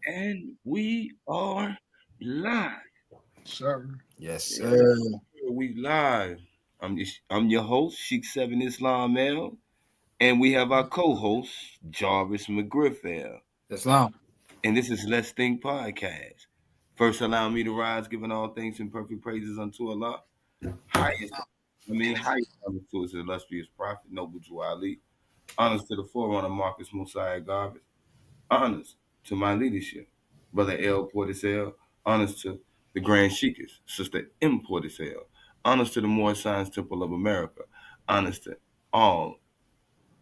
And we are live. Sir. Yes, Yes, sir. we live. I'm your host, Sheikh Seven Islam L, and we have our co-host, Jarvis McGriffell. Islam. And this is Let's Think Podcast. First, allow me to rise, giving all thanks and perfect praises unto Allah. Highest honor to his illustrious prophet, Noble Jew Ali. Honors to the forerunner, Marcus Mosiah Garvey. Honors to my leadership, Brother L. Portisel. Honors to the Grand Sheikhs, Sister M. Portisel. Honors to the Moorish Science Temple of America. Honors to all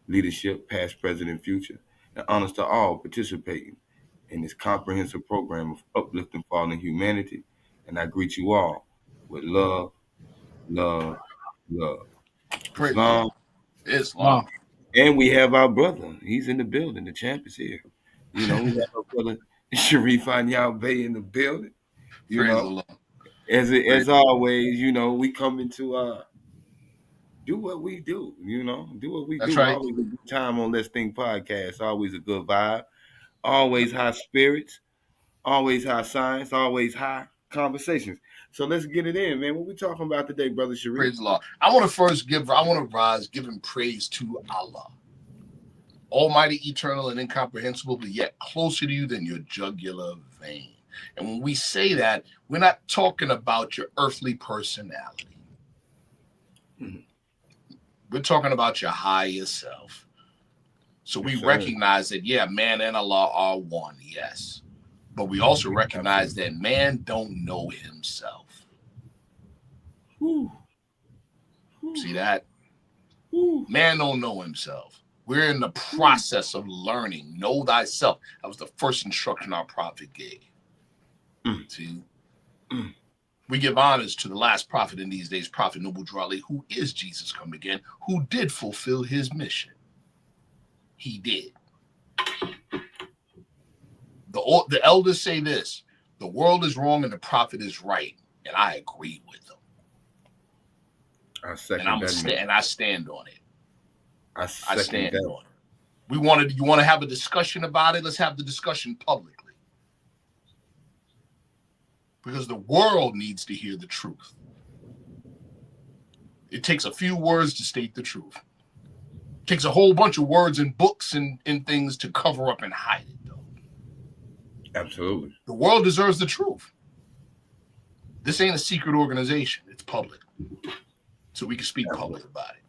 leadership, past, present, and future. And honors to all participating in this comprehensive program of uplifting fallen humanity. And I greet you all with love, love, love. Praise Islam. Islam. Islam. And we have our brother. He's in the building. The champ is here. We have our brother Sharif Anael-Bey in the building. You Praise know, Allah. as always, we come into do what we do. Do what we That's do. right. Always a good time on Let's Think Podcast. Always a good vibe. Always high spirits. Always high science. Always high conversations. So let's get it in, man. What we talking about today, brother Sharif? Praise Allah. I want to rise giving praise to Allah. Almighty, eternal, and incomprehensible, but yet closer to you than your jugular vein. And when we say that, we're not talking about your earthly personality. Mhm. We're talking about your higher self. So we Yes, sir. recognize that, yeah, man and Allah are one, yes. But we also recognize that man don't know himself. Whew. See that? Whew. Man don't know himself. We're in the process of learning. Know thyself. That was the first instruction our prophet gave. See? We give honors to the last prophet in these days, Prophet Noble Jew Ali, who is Jesus come again, who did fulfill his mission. He did. The elders say this: the world is wrong and the prophet is right, and I agree with them. I second And that. I stand on it. I I second stand that. on it. You want to have a discussion about it? Let's have the discussion publicly. Because the world needs to hear the truth. It takes a few words to state the truth. It takes a whole bunch of words and books and things to cover up and hide it, though. Absolutely. The world deserves the truth. This ain't a secret organization. It's public. So we can speak public about it.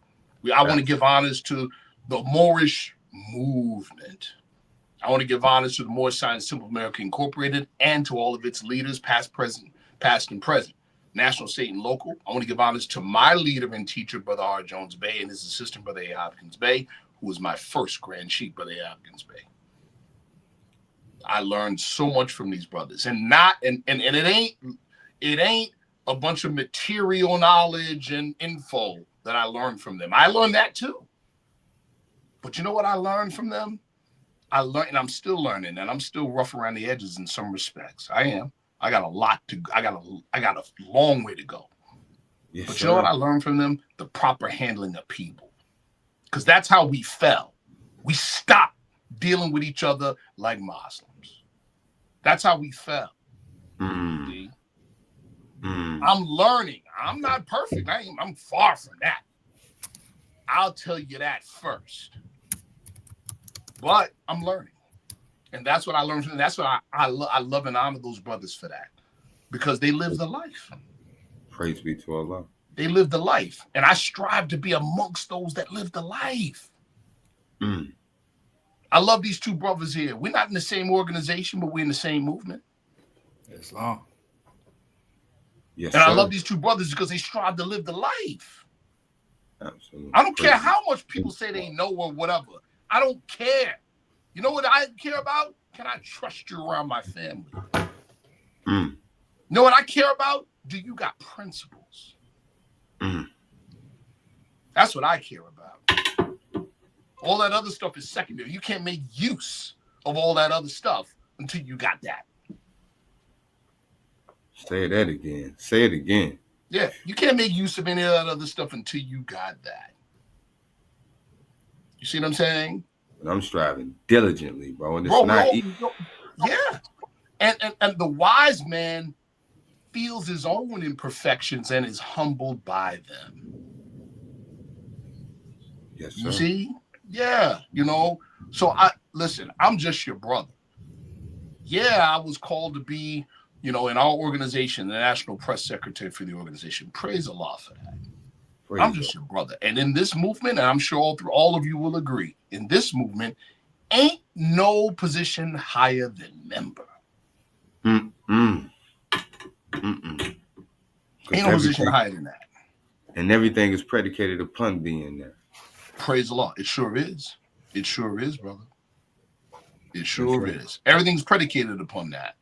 I want to give honors to the Moorish movement. I want to give honors to the Moorish Science Temple of America Incorporated and to all of its leaders, past and present, national, state, and local. I want to give honors to my leader and teacher, Brother R. Jones Bey, and his assistant, Brother A. Hopkins Bey, who was my first Grand Sheikh, Brother A. Hopkins Bey. I learned so much from these brothers, and it ain't a bunch of material knowledge and info that I learned from them. I learned that too. But you know what I learned from them? I learned, and I'm still learning, and I'm still rough around the edges in some respects. I am. I got a long way to go. Yes, but sir. You know what I learned from them? The proper handling of people. Because that's how we fell. We stopped dealing with each other like Muslims. That's how we fell. I'm learning. I'm not perfect. I'm far from that. I'll tell you that first. But I'm learning. And that's what I learned from them. That's what I love and honor those brothers for that. Because they live the life. Praise be to Allah. They live the life. And I strive to be amongst those that live the life. I love these two brothers here. We're not in the same organization, but we're in the same movement. Islam. Yes, and sir. I love these two brothers because they strive to live the life. Absolutely. I don't care how much people say they know or whatever. I don't care. You know what I care about? Can I trust you around my family? You know what I care about? Do you got principles? That's what I care about. All that other stuff is secondary. You can't make use of all that other stuff until you got that. Say that again. Say it again. Yeah, you can't make use of any of that other stuff until you got that. You see what I'm saying? And I'm striving diligently, bro. And it's Bro, not easy. yeah. And the wise man feels his own imperfections and is humbled by them. Yes, You sir. see? Yeah, So listen, I'm just your brother. Yeah, I was called to be, in our organization, the national press secretary for the organization. Praise Allah for that. I'm Praise just God. your brother. And in this movement, and I'm sure all of you will agree, in this movement, ain't no position higher than member. Mm-mm. Ain't Because no position everything higher than that. and everything is predicated upon being there. Praise Allah. It sure is. It sure is, brother. It Yes, sure sir. is. Everything's predicated upon that.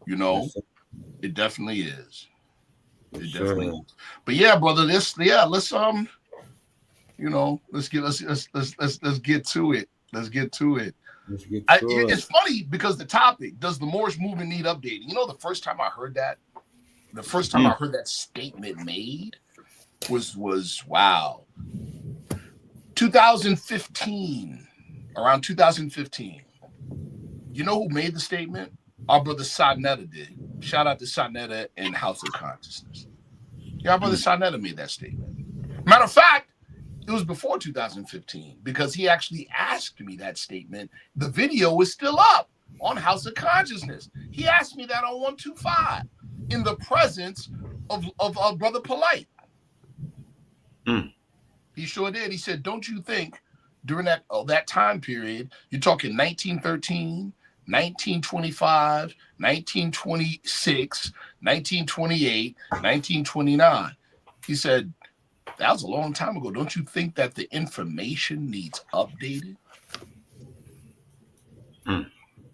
Yes, sir. It definitely is. Yes, It sir. definitely is. But yeah, brother, let's let's get to it. Let's get to it. Let's get to it. It's funny because the topic, does the Moorish movement need updating? The first time I heard that, statement made was wow. 2015, around 2015. You know who made the statement? Our brother Sadnetta did. Shout out to Sadnetta and House of Consciousness. Yeah, our brother Sadnetta made that statement. Matter of fact, it was before 2015 because he actually asked me that statement. The video is still up on House of Consciousness. He asked me that on 125 in the presence of Brother Polite. He sure did. He said, don't you think during that time period, you're talking 1913, 1925, 1926, 1928, 1929. He said, that was a long time ago. Don't you think that the information needs updated?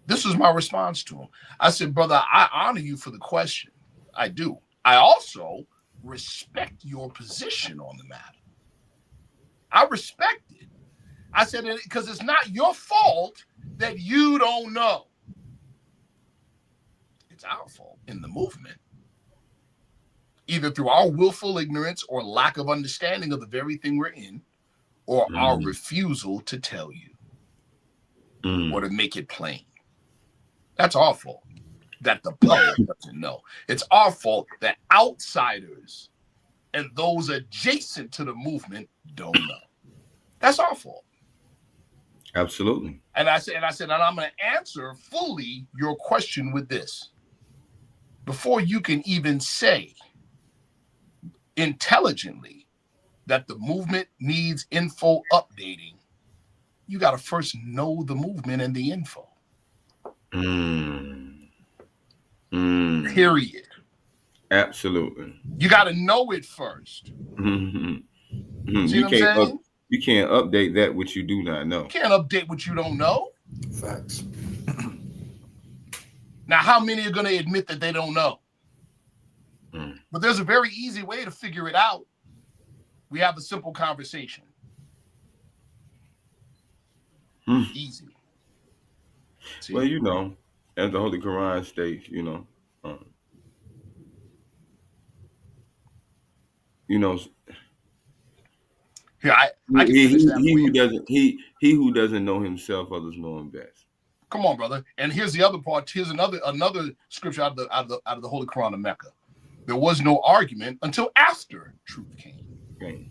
This was my response to him. I said, brother, I honor you for the question. I do. I also respect your position on the matter. I respect it. I said, because it's not your fault that you don't know. It's our fault in the movement, either through our willful ignorance or lack of understanding of the very thing we're in, or our refusal to tell you or to make it plain. That's our fault that the public doesn't know. It's our fault that outsiders and those adjacent to the movement don't know. That's our fault. Absolutely. And I said, and I'm going to answer fully your question with this. Before you can even say intelligently that the movement needs info updating, you got to first know the movement and the info. Period. Absolutely. You got to know it first. See what I'm saying? You can't update that which you do not know. You can't update what you don't know. Facts. Now, how many are going to admit that they don't know? But there's a very easy way to figure it out. We have a simple conversation. Easy. See? Well, as the Holy Quran states, Here, I can finish that for you. He who doesn't know himself, others know him best. Come on, brother. And here's the other part. Here's another scripture out of the Holy Quran of Mecca. There was no argument until after truth came. Okay.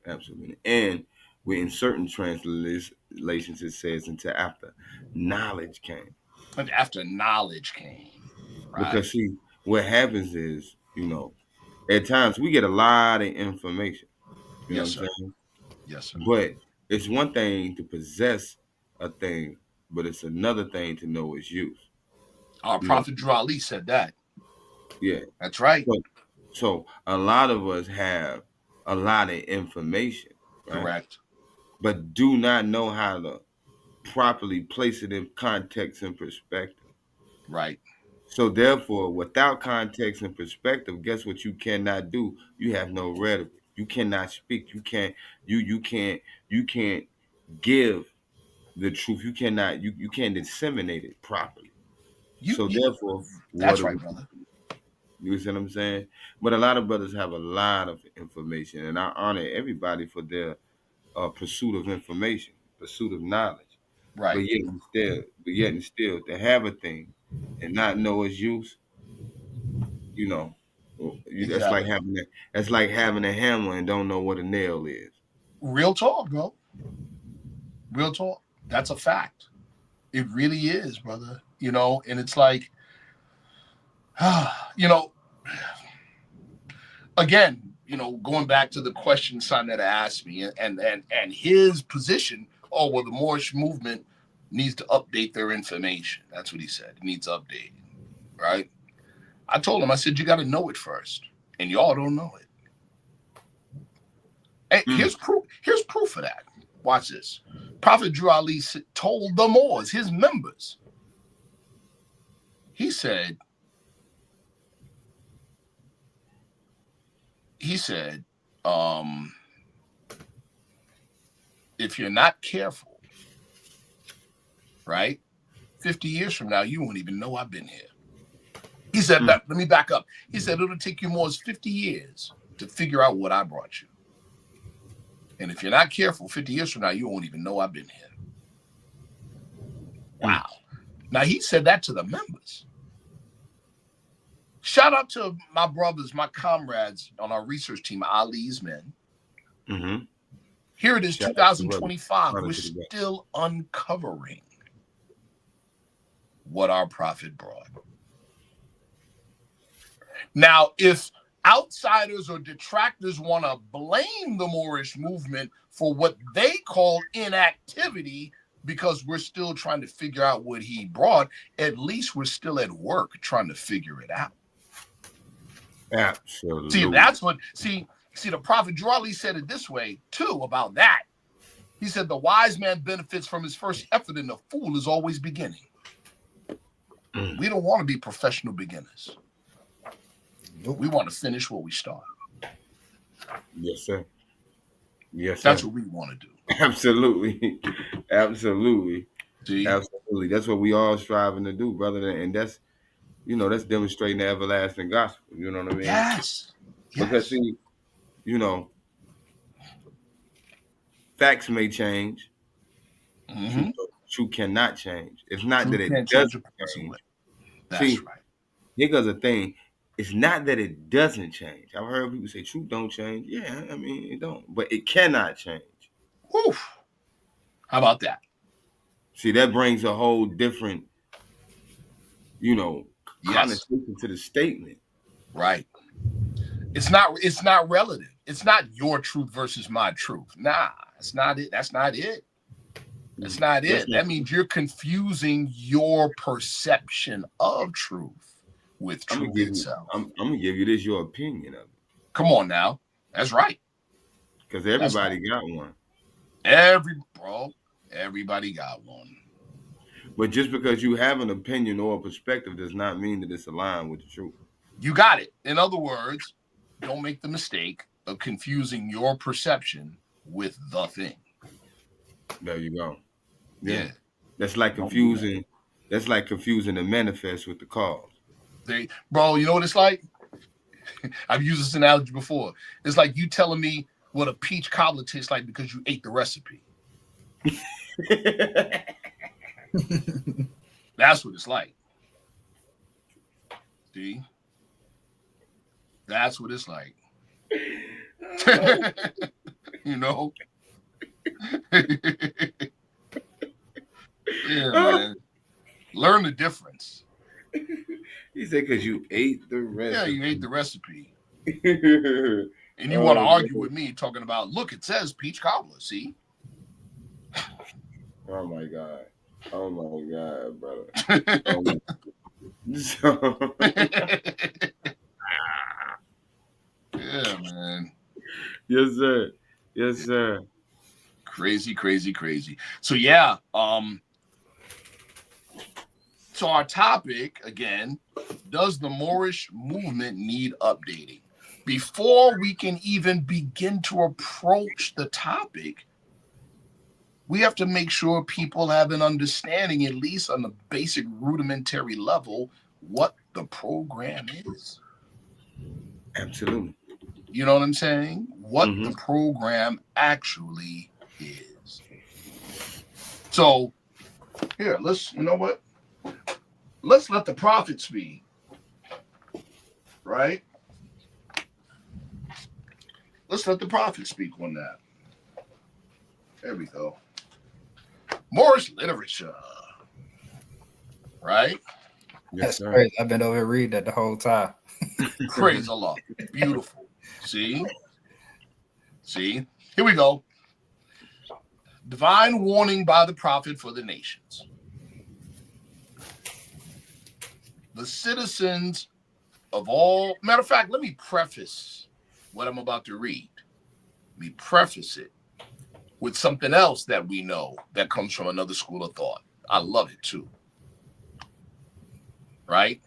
Absolutely. And in certain translations it says until after knowledge came. And after knowledge came. Right? Because see, what happens is, at times we get a lot of information. You know what I'm saying? Yes, sir. But it's one thing to possess a thing, but it's another thing to know its use. Our Prophet Drew Ali said that. Yeah. That's right. So a lot of us have a lot of information. Right? Correct. But do not know how to properly place it in context and perspective. Right. So therefore, without context and perspective, guess what you cannot do? You have no rhetoric. You cannot speak. You can't give the truth. You can't disseminate it properly. Therefore, that's right, brother. You see what I'm saying? But a lot of brothers have a lot of information, and I honor everybody for their pursuit of information, pursuit of knowledge. Right. But yet and still, to have a thing and not know its use, you know, Exactly. that's like having a hammer and don't know what a nail is. Real talk, bro. Real talk. That's a fact. It really is, brother. And it's like, you know, again, going back to the question son that asked me and his position, oh, well, the Moorish movement needs to update their information. That's what he said. It needs updating, right? I told him, I said, you got to know it first. And y'all don't know it. And here's proof of that. Watch this. Prophet Drew Ali told the Moors, his members, he said, if you're not careful, right, 50 years from now, you won't even know I've been here. He said, let me back up. He said, it'll take you more than 50 years to figure out what I brought you. And if you're not careful, 50 years from now, you won't even know I've been here. Wow. Now, he said that to the members. Shout out to my brothers, my comrades on our research team, Ali's men. Mm-hmm. Here it is, 2025. We're still uncovering what our prophet brought. Now, if outsiders or detractors want to blame the Moorish movement for what they call inactivity because we're still trying to figure out what he brought, at least we're still at work trying to figure it out. Absolutely. See, the prophet Drew Ali said it this way too about that. He said the wise man benefits from his first effort and the fool is always beginning. We don't want to be professional beginners. We want to finish what we start. Yes, sir. Yes, sir. That's what we want to do. Absolutely. Absolutely. See? Absolutely. That's what we all striving to do, brother. And that's, that's demonstrating the everlasting gospel. You know what I mean? Yes. Because, see, facts may change. Mm-hmm. Truth cannot change. It's not Truth that it can't doesn't change. That's right. Here goes the thing. It's not that it doesn't change. I've heard people say truth don't change. Yeah, I mean, it don't. But it cannot change. Oof. How about that? See, that brings a whole different, connotation to the statement. Right. It's not relative. It's not your truth versus my truth. Nah, it's not it. That's not it. That's not it. That means you're confusing your perception of truth with truth itself. I'm gonna give you this, your opinion of it. Come on now. That's right. Because everybody got one. Everybody got one. But just because you have an opinion or a perspective does not mean that it's aligned with the truth. You got it. In other words, don't make the mistake of confusing your perception with the thing. There you go. Yeah. That's like confusing. That's like confusing the manifest with the cause. Bro, you know what it's like? I've used this analogy before. It's like you telling me what a peach cobbler tastes like because you ate the recipe. That's what it's like. See? That's what it's like. Yeah, man. Learn the difference. He said because you ate the recipe. Yeah, you ate the recipe. And you want to argue with me talking about, look, it says peach cobbler, see? Oh my God, brother. Yeah, man. Yes, sir. Crazy. So yeah, so our topic again, does the Moorish movement need updating? Before we can even begin to approach the topic, we have to make sure people have an understanding, at least on the basic rudimentary level, what the program is. Absolutely. You know what I'm saying? What the program actually is. So, here, you know what? let's let the prophet speak, right? Let's let the prophet speak on that. There we go. Moorish literature, right? Yes, That's sir. crazy. I've been over here reading that the whole time. Praise Allah. Beautiful. See? Here we go. Divine warning by the prophet for the nations. The citizens of all, matter of fact, let me preface what I'm about to read. Let me preface it with something else that we know that comes from another school of thought. I love it too. Right?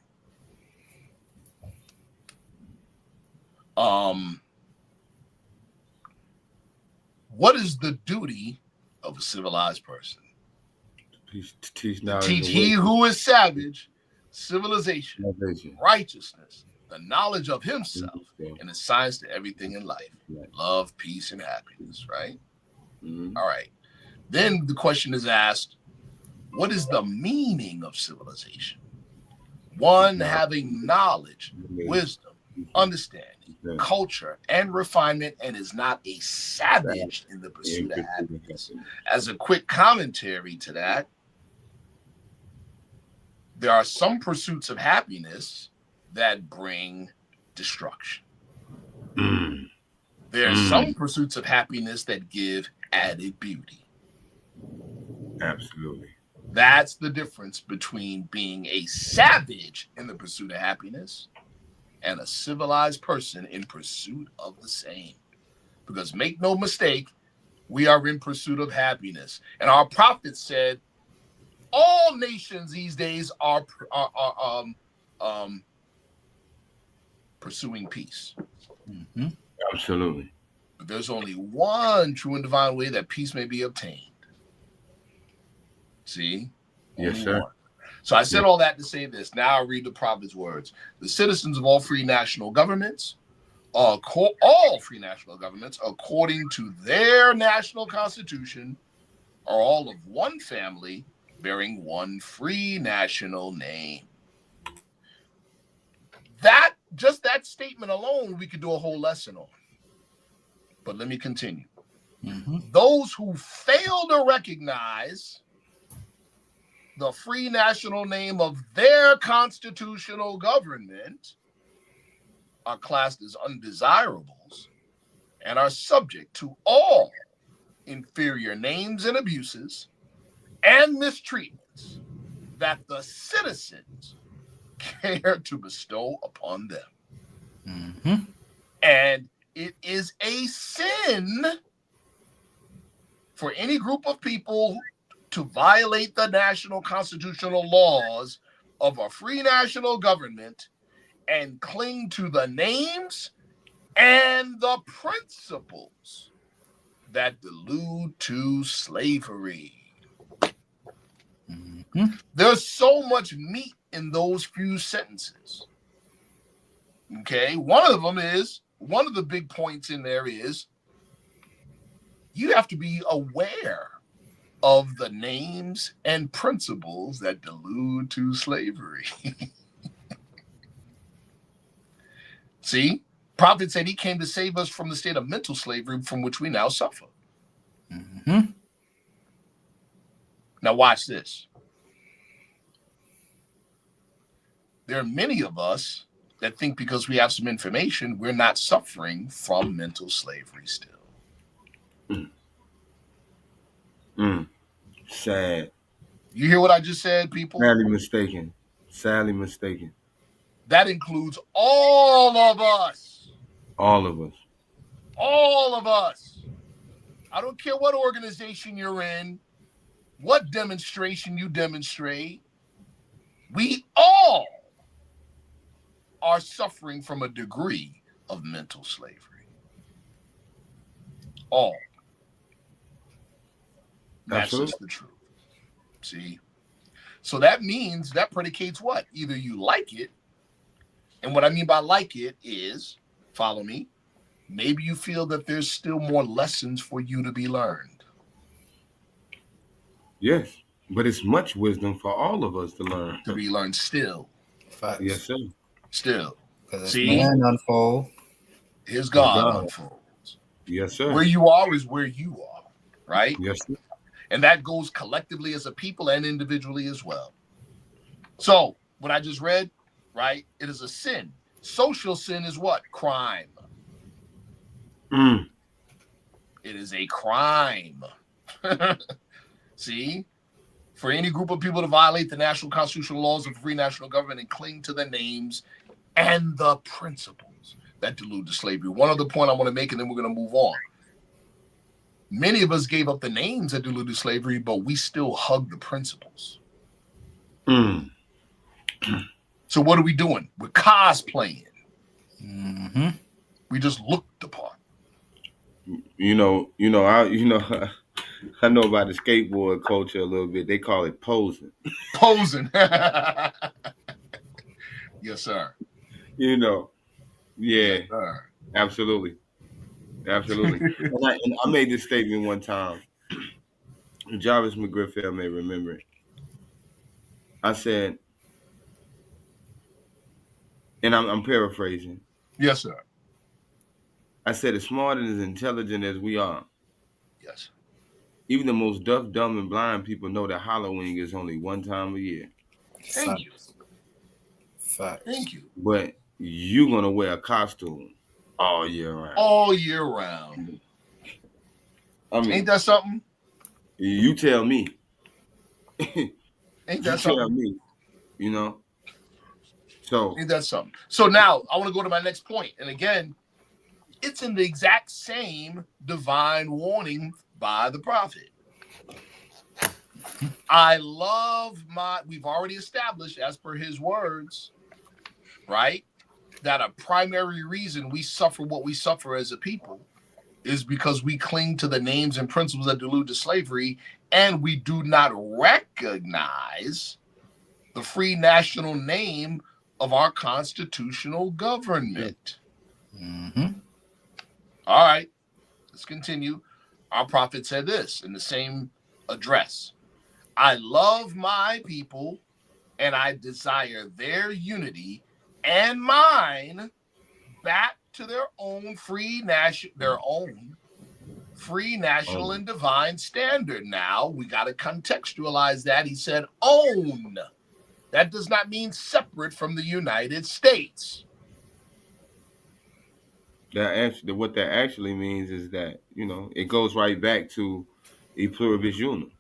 What is the duty of a civilized person? Teach he who is savage, civilization, righteousness, the knowledge of himself, and the science to everything in life. Love, peace, and happiness, right? Mm-hmm. All right. Then the question is asked, what is the meaning of civilization? One, having knowledge, wisdom, understanding, culture, and refinement, and is not a savage in the pursuit of happiness. As a quick commentary to that, there are some pursuits of happiness that bring destruction. There are some pursuits of happiness that give added beauty. Absolutely. That's the difference between being a savage in the pursuit of happiness and a civilized person in pursuit of the same. Because make no mistake, we are in pursuit of happiness. And our prophet said, all nations these days are pursuing peace. Mm-hmm. Absolutely. But there's only one true and divine way that peace may be obtained. See? Yes, sir. One. So I said all that to say this. Now I read the prophet's words. The citizens of all free national governments, all free national governments, according to their national constitution, are all of one family, bearing one free national name. Just that statement alone, we could do a whole lesson on. But let me continue. Mm-hmm. Those who fail to recognize the free national name of their constitutional government are classed as undesirables and are subject to all inferior names and abuses and mistreatments that the citizens care to bestow upon them. Mm-hmm. And it is a sin for any group of people to violate the national constitutional laws of a free national government and cling to the names and the principles that allude to slavery. Mm-hmm. There's so much meat in those few sentences. Okay, one of the big points in there is you have to be aware of the names and principles that allude to slavery. See, prophet said he came to save us from the state of mental slavery from which we now suffer. Mm-hmm. Now watch this. There are many of us that think because we have some information, we're not suffering from mental slavery still. Sad. You hear what I just said, people? Sadly mistaken. That includes all of us. All of us. All of us. I don't care what organization you're in, what demonstration you demonstrate. We all are suffering from a degree of mental slavery. All. That's just the truth. See? So that means, that predicates what? Either you like it, and what I mean by like it is, follow me, maybe you feel that there's still more lessons for you to be learned. Yes. But it's much wisdom for all of us to learn. To be learned still. Facts. Yes, sir. Still. Because See? man unfold. His God God. unfolds. Yes, sir. Where you are is where you are, right? Yes, sir. And that goes collectively as a people and individually as well. So, what I just read, right? It is a sin. Social sin is what? Crime. Mm. It is a crime. See? For any group of people to violate the national constitutional laws of a free national government and cling to the names and the principles that delude to slavery. One other point I want to make, and then we're going to move on. Many of us gave up the names that delude to slavery, but we still hug the principles. Mm. So what are we doing? We're cosplaying. Mm-hmm. We just look the part. I know about the skateboard culture a little bit. They call it posing. Posing. Yes, sir. Yeah, Yes, sir. absolutely. And I made this statement one time. Jarvis McGriff may remember it. I said, and I'm paraphrasing. Yes, sir. I said, as smart and as intelligent as we are, Yes. even the most deaf, dumb, and blind people know that Halloween is only one time a year. Thank you. Facts. Thank you. But you're gonna wear a costume all year round. All year round. I mean, Ain't that something? you tell me. Ain't You that tell something? me. You know. So Ain't that something? So now I want to go to my next point. And again, it's in the exact same divine warning by the prophet. I love we've already established, as per his words, right, that a primary reason we suffer what we suffer as a people is because we cling to the names and principles that delude to slavery, and we do not recognize the free national name of our constitutional government. Mm-hmm. All right, let's continue. Our prophet said this in the same address. I love my people and I desire their unity and mine back to their own free national and divine standard. Now we got to contextualize that. He said own. That does not mean separate from the United States. what that actually means is that it goes right back to e pluribus unum.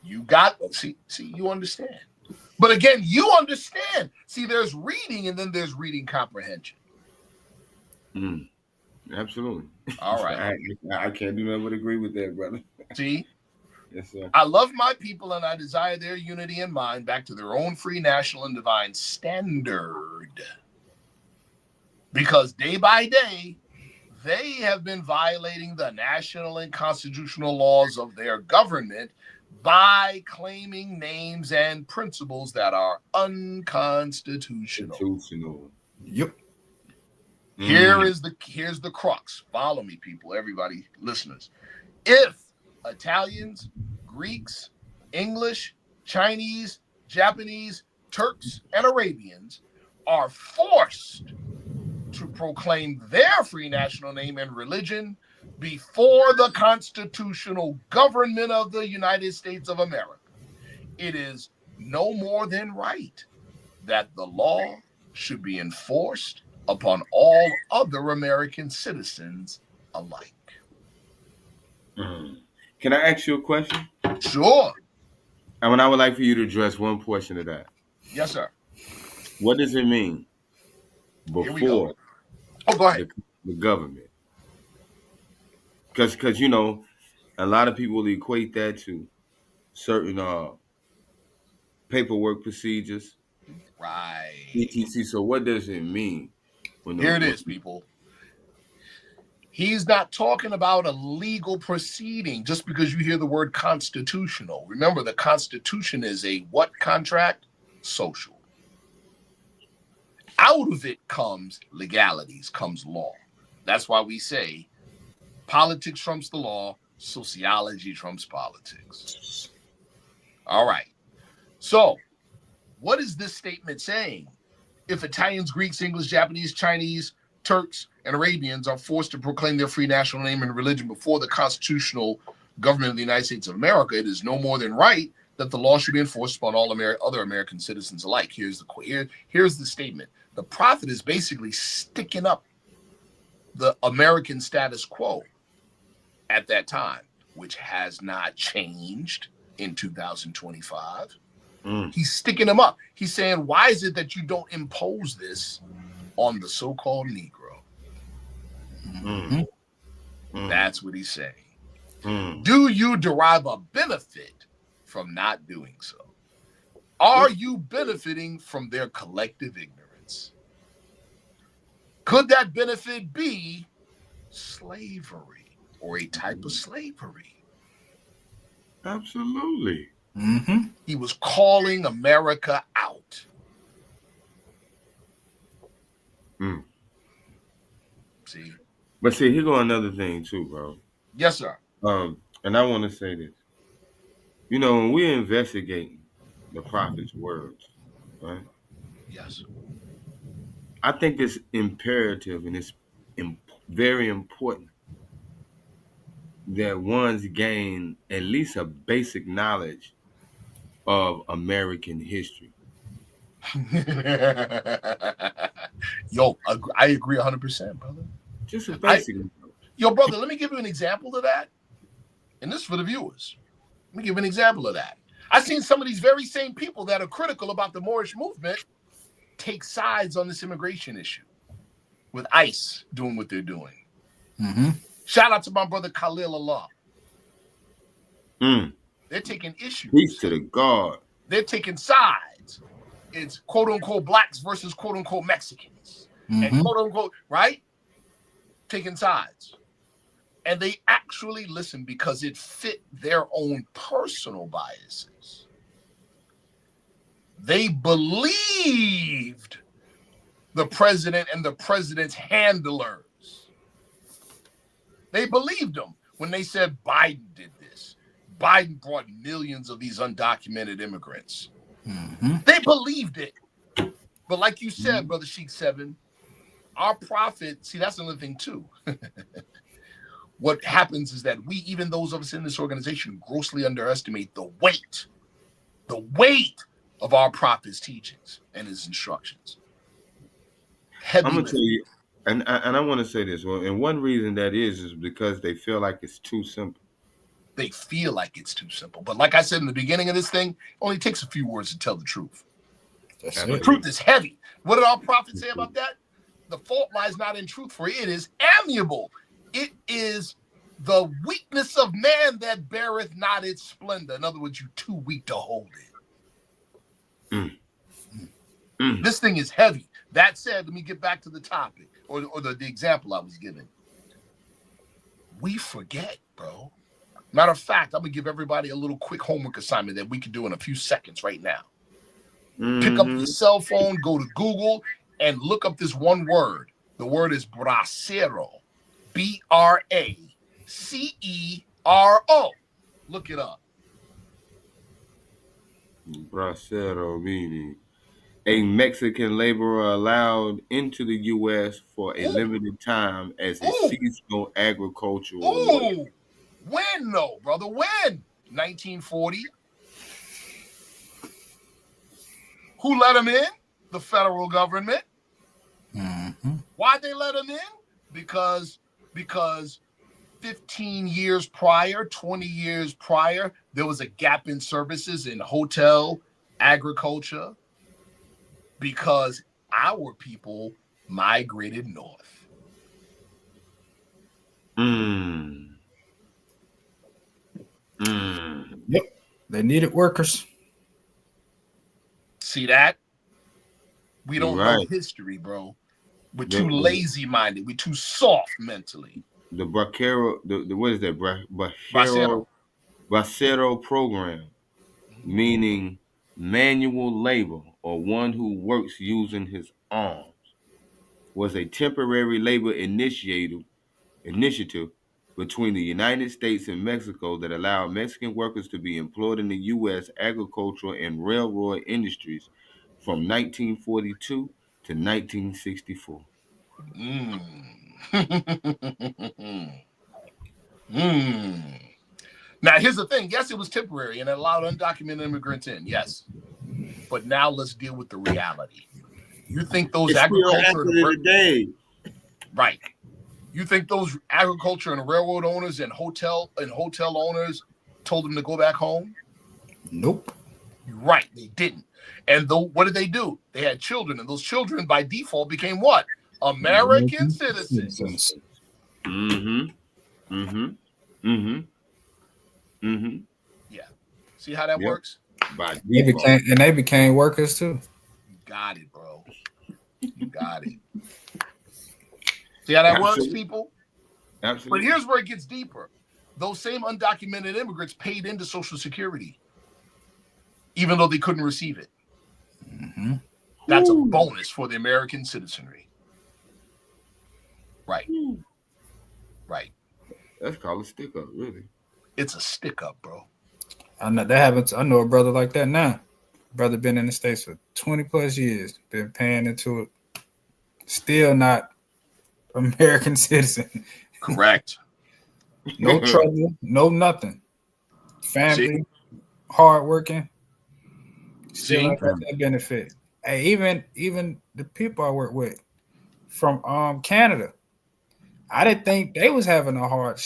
You got see you understand. But again, you understand. See, there's reading and then there's reading comprehension. Mm, absolutely. All right. I can't do nothing but agree with that, brother. See? Yes, sir. I love my people and I desire their unity and mine back to their own free national and divine standard. Because day by day, they have been violating the national and constitutional laws of their government by claiming names and principles that are unconstitutional. Yep. Here's the crux. Follow me, people, everybody, listeners. If Italians, Greeks, English, Chinese, Japanese, Turks, and Arabians are forced to proclaim their free national name and religion before the constitutional government of the United States of America, it is no more than right that the law should be enforced upon all other American citizens alike. Mm. Can I ask you a question? Sure. And I would like for you to address one portion of that. Yes, sir. What does it mean Here we go. before Oh, go ahead. the government? Because a lot of people equate that to certain paperwork procedures, Right. etc. So what does it mean? Here it is, people. He's not talking about a legal proceeding just because you hear the word constitutional. Remember, the Constitution is a what contract? Social. Out of it comes legalities, comes law. That's why we say politics trumps the law, sociology trumps politics. All right. So, what is this statement saying? If Italians, Greeks, English, Japanese, Chinese, Turks, and Arabians are forced to proclaim their free national name and religion before the constitutional government of the United States of America, it is no more than right that the law should be enforced upon all other American citizens alike. Here's the statement. The prophet is basically sticking up the American status quo at that time, which has not changed in 2025. He's sticking them up. He's saying, why is it that you don't impose this on the so-called Negro? That's what he's saying. Do you derive a benefit from not doing so? Are you benefiting from their collective ignorance? Could that benefit be slavery or a type of slavery? Absolutely. He was calling America out. See? But see, here go another thing too, bro. Yes, sir. And I want to say this. You know, when we're investigating the prophet's words, right? Yes. I think it's imperative and it's very important that one's gain at least a basic knowledge of American history. Yo, I agree 100%, brother. Just a basic. Yo, brother, let me give you an example of that. And this is for the viewers. Let me give an example of that. I've seen some of these very same people that are critical about the Moorish movement take sides on this immigration issue with ICE doing what they're doing. Shout out to my brother Khalil Allah. They're taking issues. Peace to the God. They're taking sides. It's quote unquote blacks versus quote unquote Mexicans. And quote unquote, right? Taking sides. And they actually listened because it fit their own personal biases. They believed the president and the president's handlers. They believed them when they said Biden did this. Biden brought millions of these undocumented immigrants. They believed it. But like you said, Brother Sheik 7, our prophet, see, that's another thing too. What happens is that we, even those of us in this organization, grossly underestimate the weight of our prophet's teachings and his instructions. I'm gonna tell you, and I want to say this. Well, and one reason that is because they feel like it's too simple. They feel like it's too simple, but like I said in the beginning of this thing, it only takes a few words to tell the truth. The truth is heavy. What did our prophet say about that? The fault lies not in truth, for it is amiable. It is the weakness of man that beareth not its splendor. In other words, you're too weak to hold it. This thing is heavy. That said, let me get back to the topic or the example I was giving. We forget, bro. Matter of fact, I'm going to give everybody a little quick homework assignment that we can do in a few seconds right now. Pick up your cell phone, go to Google, and look up this one word. The word is Basero. Bracero. Look it up. Basero meaning a Mexican laborer allowed into the U.S. for a limited time as a seasonal agricultural worker. When, though, brother? When? 1940. Who let him in? The federal government. Why'd they let him in? Because 15 years prior, 20 years prior, there was a gap in services in hotel, agriculture, because our people migrated north. Yep. They needed workers. See that? We don't know history, bro. We're too lazy-minded. We're too soft mentally. The Basero, what is that? Basero program, meaning manual labor or one who works using his arms, was a temporary labor initiative between the United States and Mexico that allowed Mexican workers to be employed in the U.S. agricultural and railroad industries from 1942 to 1964. Now, here's the thing. Yes, it was temporary and it allowed undocumented immigrants in. Yes. But now let's deal with the reality. You think those Today. Right. You think those agriculture and railroad owners and hotel owners told them to go back home? Nope. Right, they didn't. And what did they do? They had children, and those children by default became what? American citizens. Yeah. See how that works? They became workers too. You got it, bro. You got it. See how that works, people? Absolutely. But here's where it gets deeper. Those same undocumented immigrants paid into Social Security, even though they couldn't receive it. Mm-hmm. That's a bonus for the American citizenry. Right. Right. That's called a stick up, really. It's a stick up, bro. I know that happens. I know a brother like that now. Brother been in the States for 20 plus years, been paying into it. Still not American citizen. Correct. No trouble, no nothing. Family, hardworking. Still not got that benefit. Hey, even the people I work with from Canada, I didn't think they was having a hard.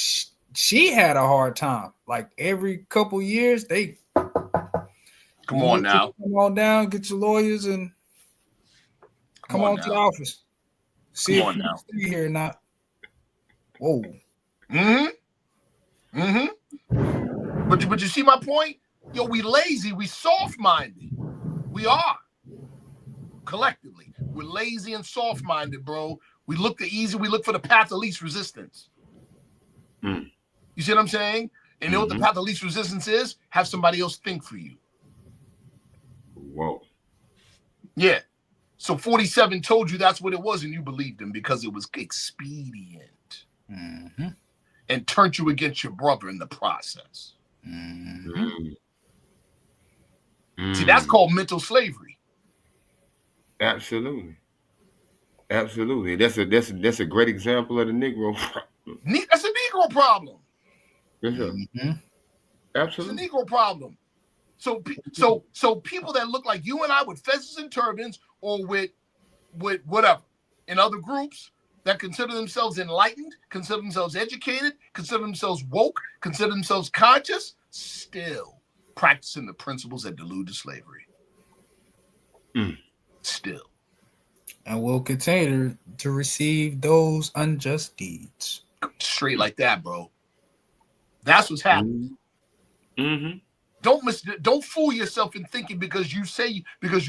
She had a hard time. Like every couple years, they come on now, come on down, get your lawyers, and come on to the office. See if you can stay here or not. Whoa. But you see my point? Yo, we lazy, we soft-minded. We are. Collectively. We're lazy and soft-minded, bro. We look the easy, we look for the path of least resistance. You see what I'm saying? And you know what the path of least resistance is? Have somebody else think for you. Whoa. Yeah. So 47 told you that's what it was, and you believed him because it was expedient. And turned you against your brother in the process. See, that's called mental slavery. Absolutely. Absolutely. That's a great example of the Negro problem. That's a Negro problem. Absolutely. It's a Negro problem. So people that look like you and I with fezzes and turbans, or with whatever, in other groups that consider themselves enlightened, consider themselves educated, consider themselves woke, consider themselves conscious, still practicing the principles that delude to slavery. Still. And will continue to receive those unjust deeds. Straight like that, bro. That's what's happening. Don't fool yourself in thinking because you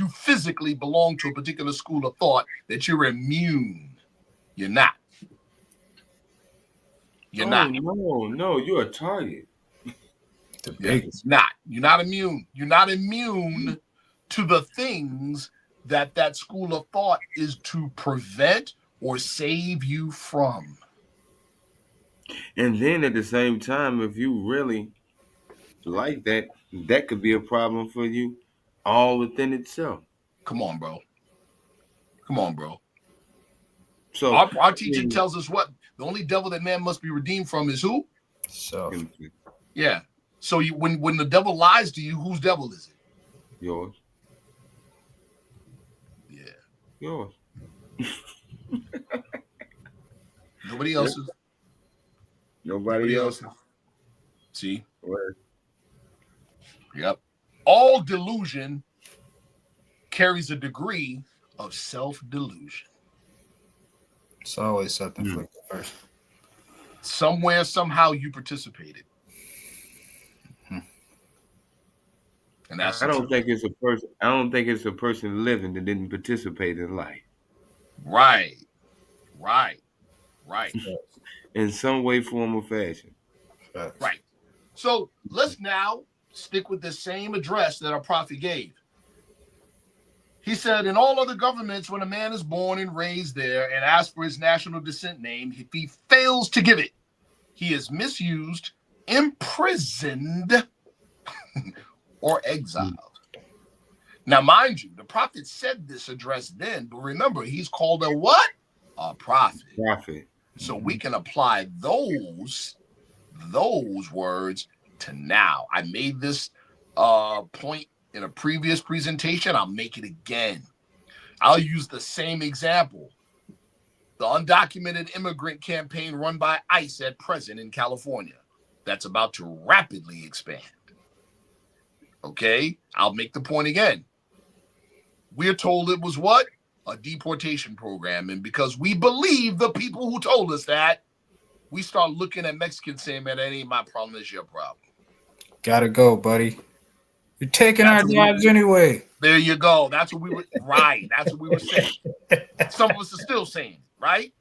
physically belong to a particular school of thought that you're immune. You're not. You're not. No, you're a target. You're not. You're not immune. You're not immune to the things that school of thought is to prevent or save you from. And then at the same time, if you really like that, that could be a problem for you all within itself. Come on, bro. Come on, bro. So our teaching tells us what? The only devil that man must be redeemed from is who? So yeah. So when the devil lies to you, whose devil is it? Yours. Yeah. Yours. Nobody else's. Nobody else. See? Right. Yep. All delusion carries a degree of self-delusion. It's always something for the first. Somewhere, somehow, you participated. And that's I don't think it's a person. I don't think it's a person living that didn't participate in life. Right. In some way, form, or fashion. Right. So let's now stick with the same address that our prophet gave. He said, in all other governments, when a man is born and raised there and asks for his national descent name, if he fails to give it, he is misused, imprisoned, or exiled. Now, mind you, the prophet said this address then, but remember, he's called a what? A prophet. So we can apply those words to now. I made this point in a previous presentation. I'll make it again. I'll use the same example. The undocumented immigrant campaign run by ICE at present in California. That's about to rapidly expand. Okay, I'll make the point again. We're told it was what? A deportation program. And because we believe the people who told us that, we start looking at Mexicans saying, man, that ain't my problem, it's your problem. Gotta go, buddy. You're taking our jobs anyway. There you go. That's what we were right. That's what we were saying. Some of us are still saying, right?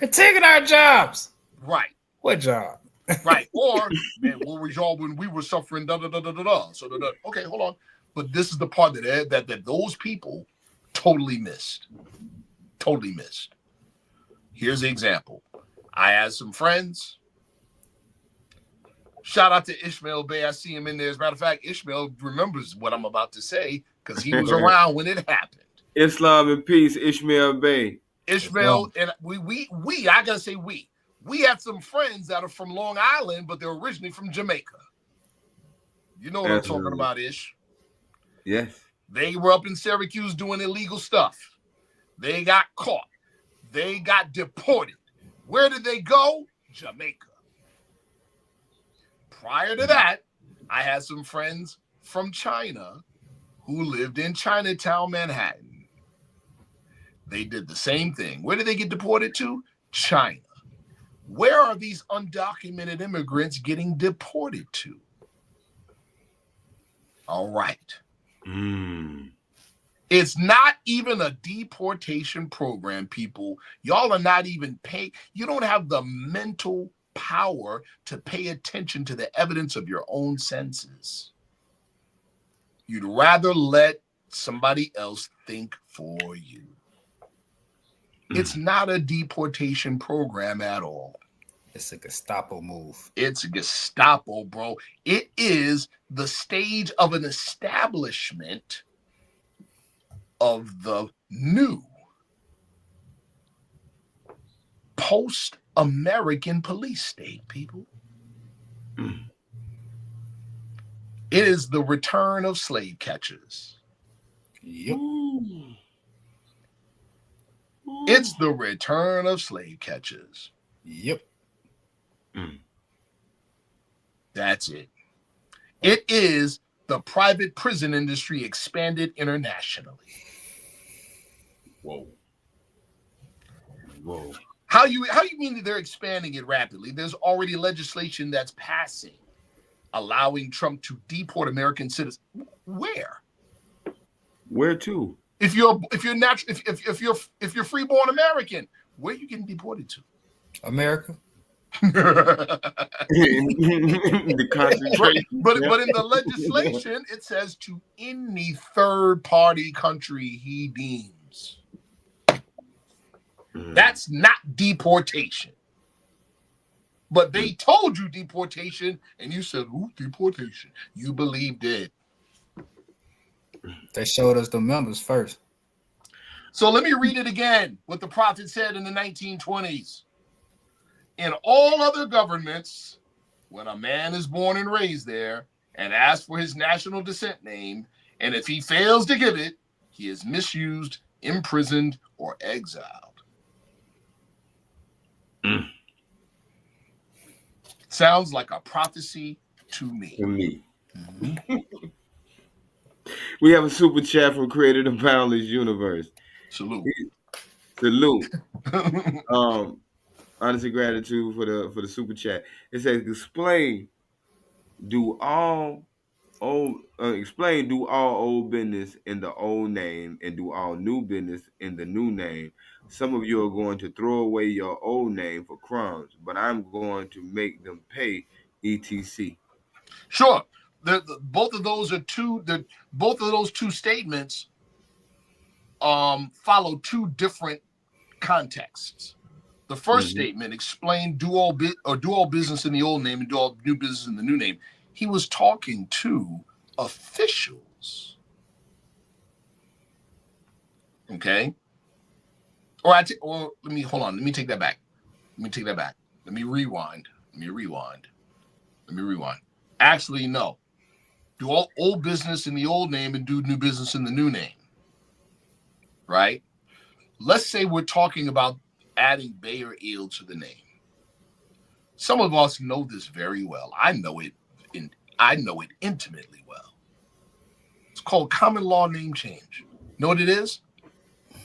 You're taking our jobs. Right. What job? Right. Or, man, what was y'all when we were suffering? Da da da da da da. So okay, hold on. But this is the part that those people totally missed. Totally missed. Here's the example. I had some friends. Shout out to Ishmael-Bey. I see him in there. As a matter of fact, Ishmael remembers what I'm about to say because he was around when it happened. Islam and peace, Ishmael-Bey. Ishmael and we I gotta say we have some friends that are from Long Island, but they're originally from Jamaica. You know what I'm talking about, Ish? Yes. They were up in Syracuse doing illegal stuff. They got caught. They got deported. Where did they go? Jamaica. Prior to that, I had some friends from China who lived in Chinatown, Manhattan. They did the same thing. Where did they get deported to? China. Where are these undocumented immigrants getting deported to? All right. It's not even a deportation program, people. Y'all are not even paying. You don't have the mental power to pay attention to the evidence of your own senses. You'd rather let somebody else think for you. It's not a deportation program at all. It's a Gestapo move. It's a Gestapo, bro. It is the stage of an establishment of the new post-American police state, people. It is the return of slave catchers. Yep. It's the return of slave catchers. Yep. That's it. It is the private prison industry expanded internationally. Whoa. How you mean that they're expanding it rapidly? There's already legislation that's passing, allowing Trump to deport American citizens. Where? Where to? If you're freeborn American, where are you getting deported to? America. The concentration. But in the legislation, it says to any third party country he deems. That's not deportation. But they told you deportation, and you said, ooh, deportation. You believed it. They showed us the members first. So let me read it again, what the prophet said in the 1920s. In all other governments, when a man is born and raised there and asks for his national descent name, and if he fails to give it, he is misused, imprisoned, or exiled. Sounds like a prophecy to me. We have a super chat from Creator the Boundless Universe. Salute. Honest gratitude for the super chat. It says, explain do all old business in the old name and do all new business in the new name. Some of you are going to throw away your old name for crumbs, but I'm going to make them pay etc. Sure. Both of those two statements follow two different contexts. The first statement explained do all business in the old name and do all new business in the new name. He was talking to officials. Okay. Or let me hold on. Let me take that back. Let me rewind. Actually, no. Do all old business in the old name and do new business in the new name. Right? Let's say we're talking about adding Bay or ill to the name. Some of us know this very well. I know it intimately well. It's called common law name change. Know what it is?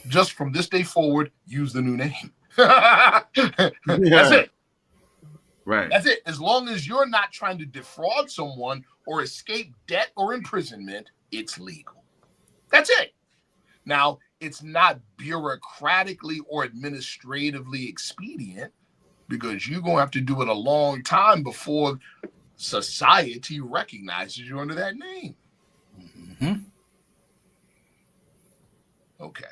Just from this day forward, use the new name. That's it. Right. That's it. As long as you're not trying to defraud someone or escape debt or imprisonment, it's legal. That's it. Now, it's not bureaucratically or administratively expedient because you're going to have to do it a long time before society recognizes you under that name. Mm-hmm. Okay.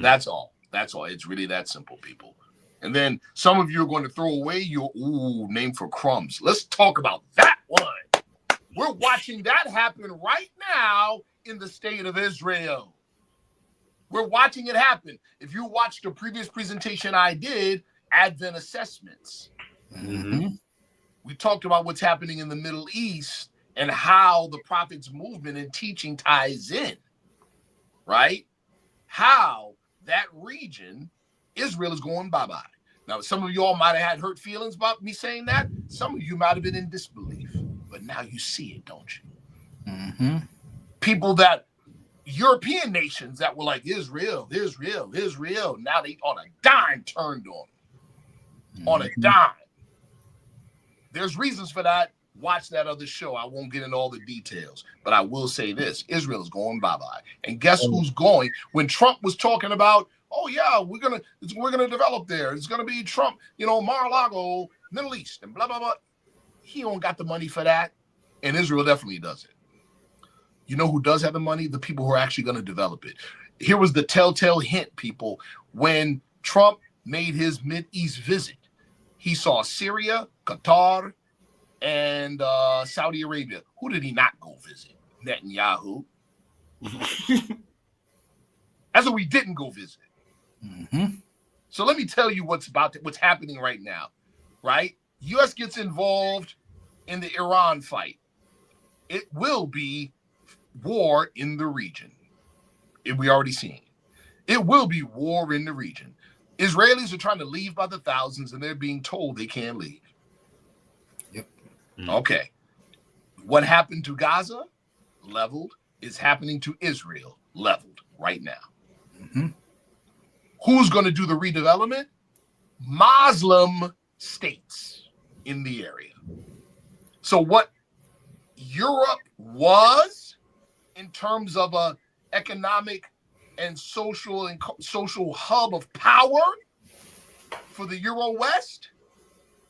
That's all. It's really that simple, people. And then some of you are going to throw away your name for crumbs. Let's talk about that one. We're watching that happen right now in the state of Israel. We're watching it happen. If you watched the previous presentation I did, Advent Assessments, we talked about what's happening in the Middle East and how the Prophet's movement and teaching ties in, right? How that region, Israel, is going bye-bye. Now, some of you all might have had hurt feelings about me saying that. Some of you might have been in disbelief. But now you see it, don't you? People that, European nations that were like, Israel. Now they on a dime turned on them. On a dime. There's reasons for that. Watch that other show. I won't get into all the details, but I will say this. Israel is going bye-bye. And guess who's going? When Trump was talking about, oh yeah, we're gonna develop there. It's gonna be Trump, Mar-a-Lago, Middle East, and blah, blah, blah. He don't got the money for that. And Israel definitely does it. You know who does have the money? The people who are actually going to develop it. Here was the telltale hint, people. When Trump made his Mideast visit, he saw Syria, Qatar, and Saudi Arabia. Who did he not go visit? Netanyahu. That's what we didn't go visit. So let me tell you what's happening right now, right? U.S. gets involved in the Iran fight. It will be war in the region. We already seen it. It will be war in the region. Israelis are trying to leave by the thousands, and they're being told they can't leave. Yep. Okay. What happened to Gaza? Leveled. Is happening to Israel. Leveled right now. Who's going to do the redevelopment? Muslim states in the area. So what Europe was in terms of a economic and social hub of power for the Euro West,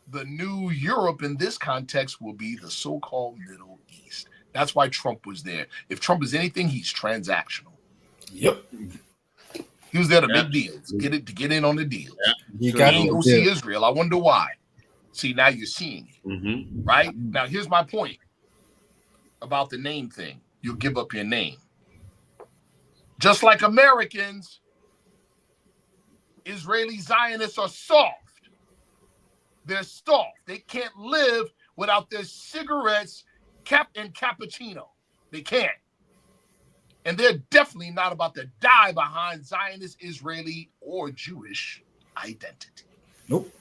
the new Europe in this context will be the so-called Middle East. That's why Trump was there. If Trump is anything, he's transactional. Yep. He was there to make deals, to get in on the deals. You He got ain't to go see Israel. I wonder why. See, now you're seeing it, right? Now, here's my point about the name thing. You'll give up your name. Just like Americans, Israeli Zionists are soft. They're soft. They can't live without their cigarettes, and cappuccino. They can't. And they're definitely not about to die behind Zionist, Israeli, or Jewish identity. Nope.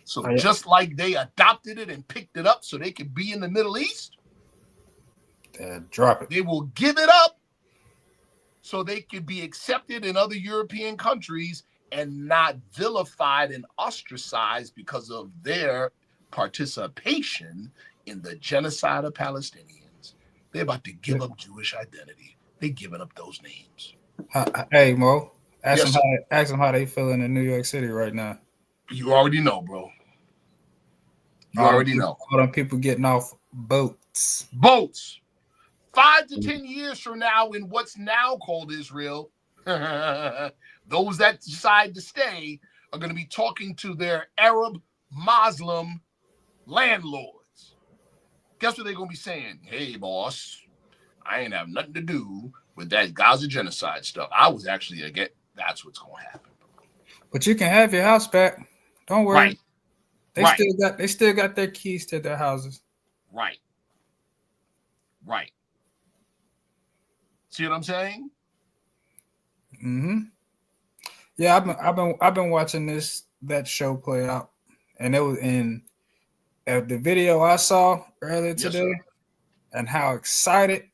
So just like they adopted it and picked it up so they could be in the Middle East, drop it. they will give it up so they could be accepted in other European countries and not vilified and ostracized because of their participation in the genocide of Palestinians. They're about to give up Jewish identity. They're giving up those names. Hey, Mo, ask Yes, them how they feeling in New York City right now. You already know, bro. You already know. All them people getting off boats. Boats. 5 to 10 years from now, in what's now called Israel, those that decide to stay are going to be talking to their Arab Muslim landlords. Guess what they're going to be saying? Hey, boss, I ain't have nothing to do with that Gaza genocide stuff. I was actually against. That's what's going to happen. But you can have your house back. Don't worry. Right. They still got their keys to their houses. Right. See what I'm saying? Mm-hmm. Yeah, I've been watching that show play out, and it was in the video I saw earlier today, and how excited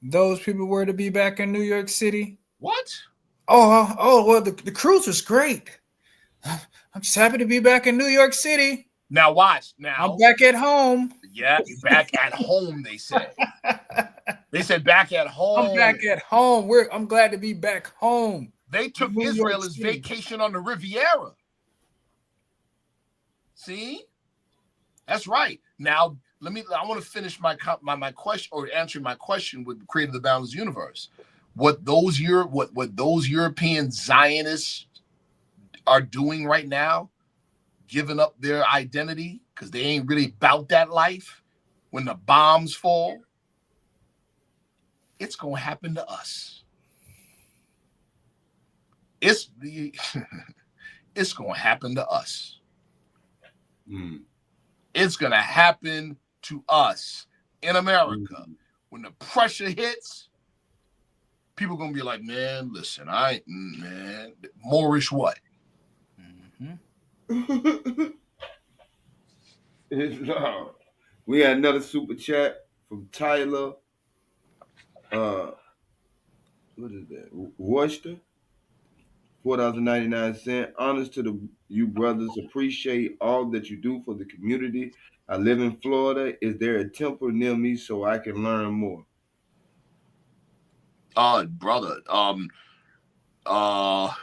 those people were to be back in New York City. What? Oh, well, the cruise was great. I'm just happy to be back in New York City. Now watch. Now I'm back at home. Yeah, back at home. They said. They said back at home. I'm back at home. I'm glad to be back home. They took Israel as vacation on the Riviera. See, that's right. Now I want to finish my question, or answering my question with Creator of the Boundless Universe. What those European Zionists are doing right now, giving up their identity because they ain't really about that life. When the bombs fall, it's gonna happen to us. It's gonna happen to us. It's gonna happen to us in America. When the pressure hits, people gonna be like, man, listen, Moorish what? We had another super chat from Tyler. What is that? Worcester. $4.99. Honors to you brothers. Appreciate all that you do for the community. I live in Florida. Is there a temple near me so I can learn more? Brother. Wow.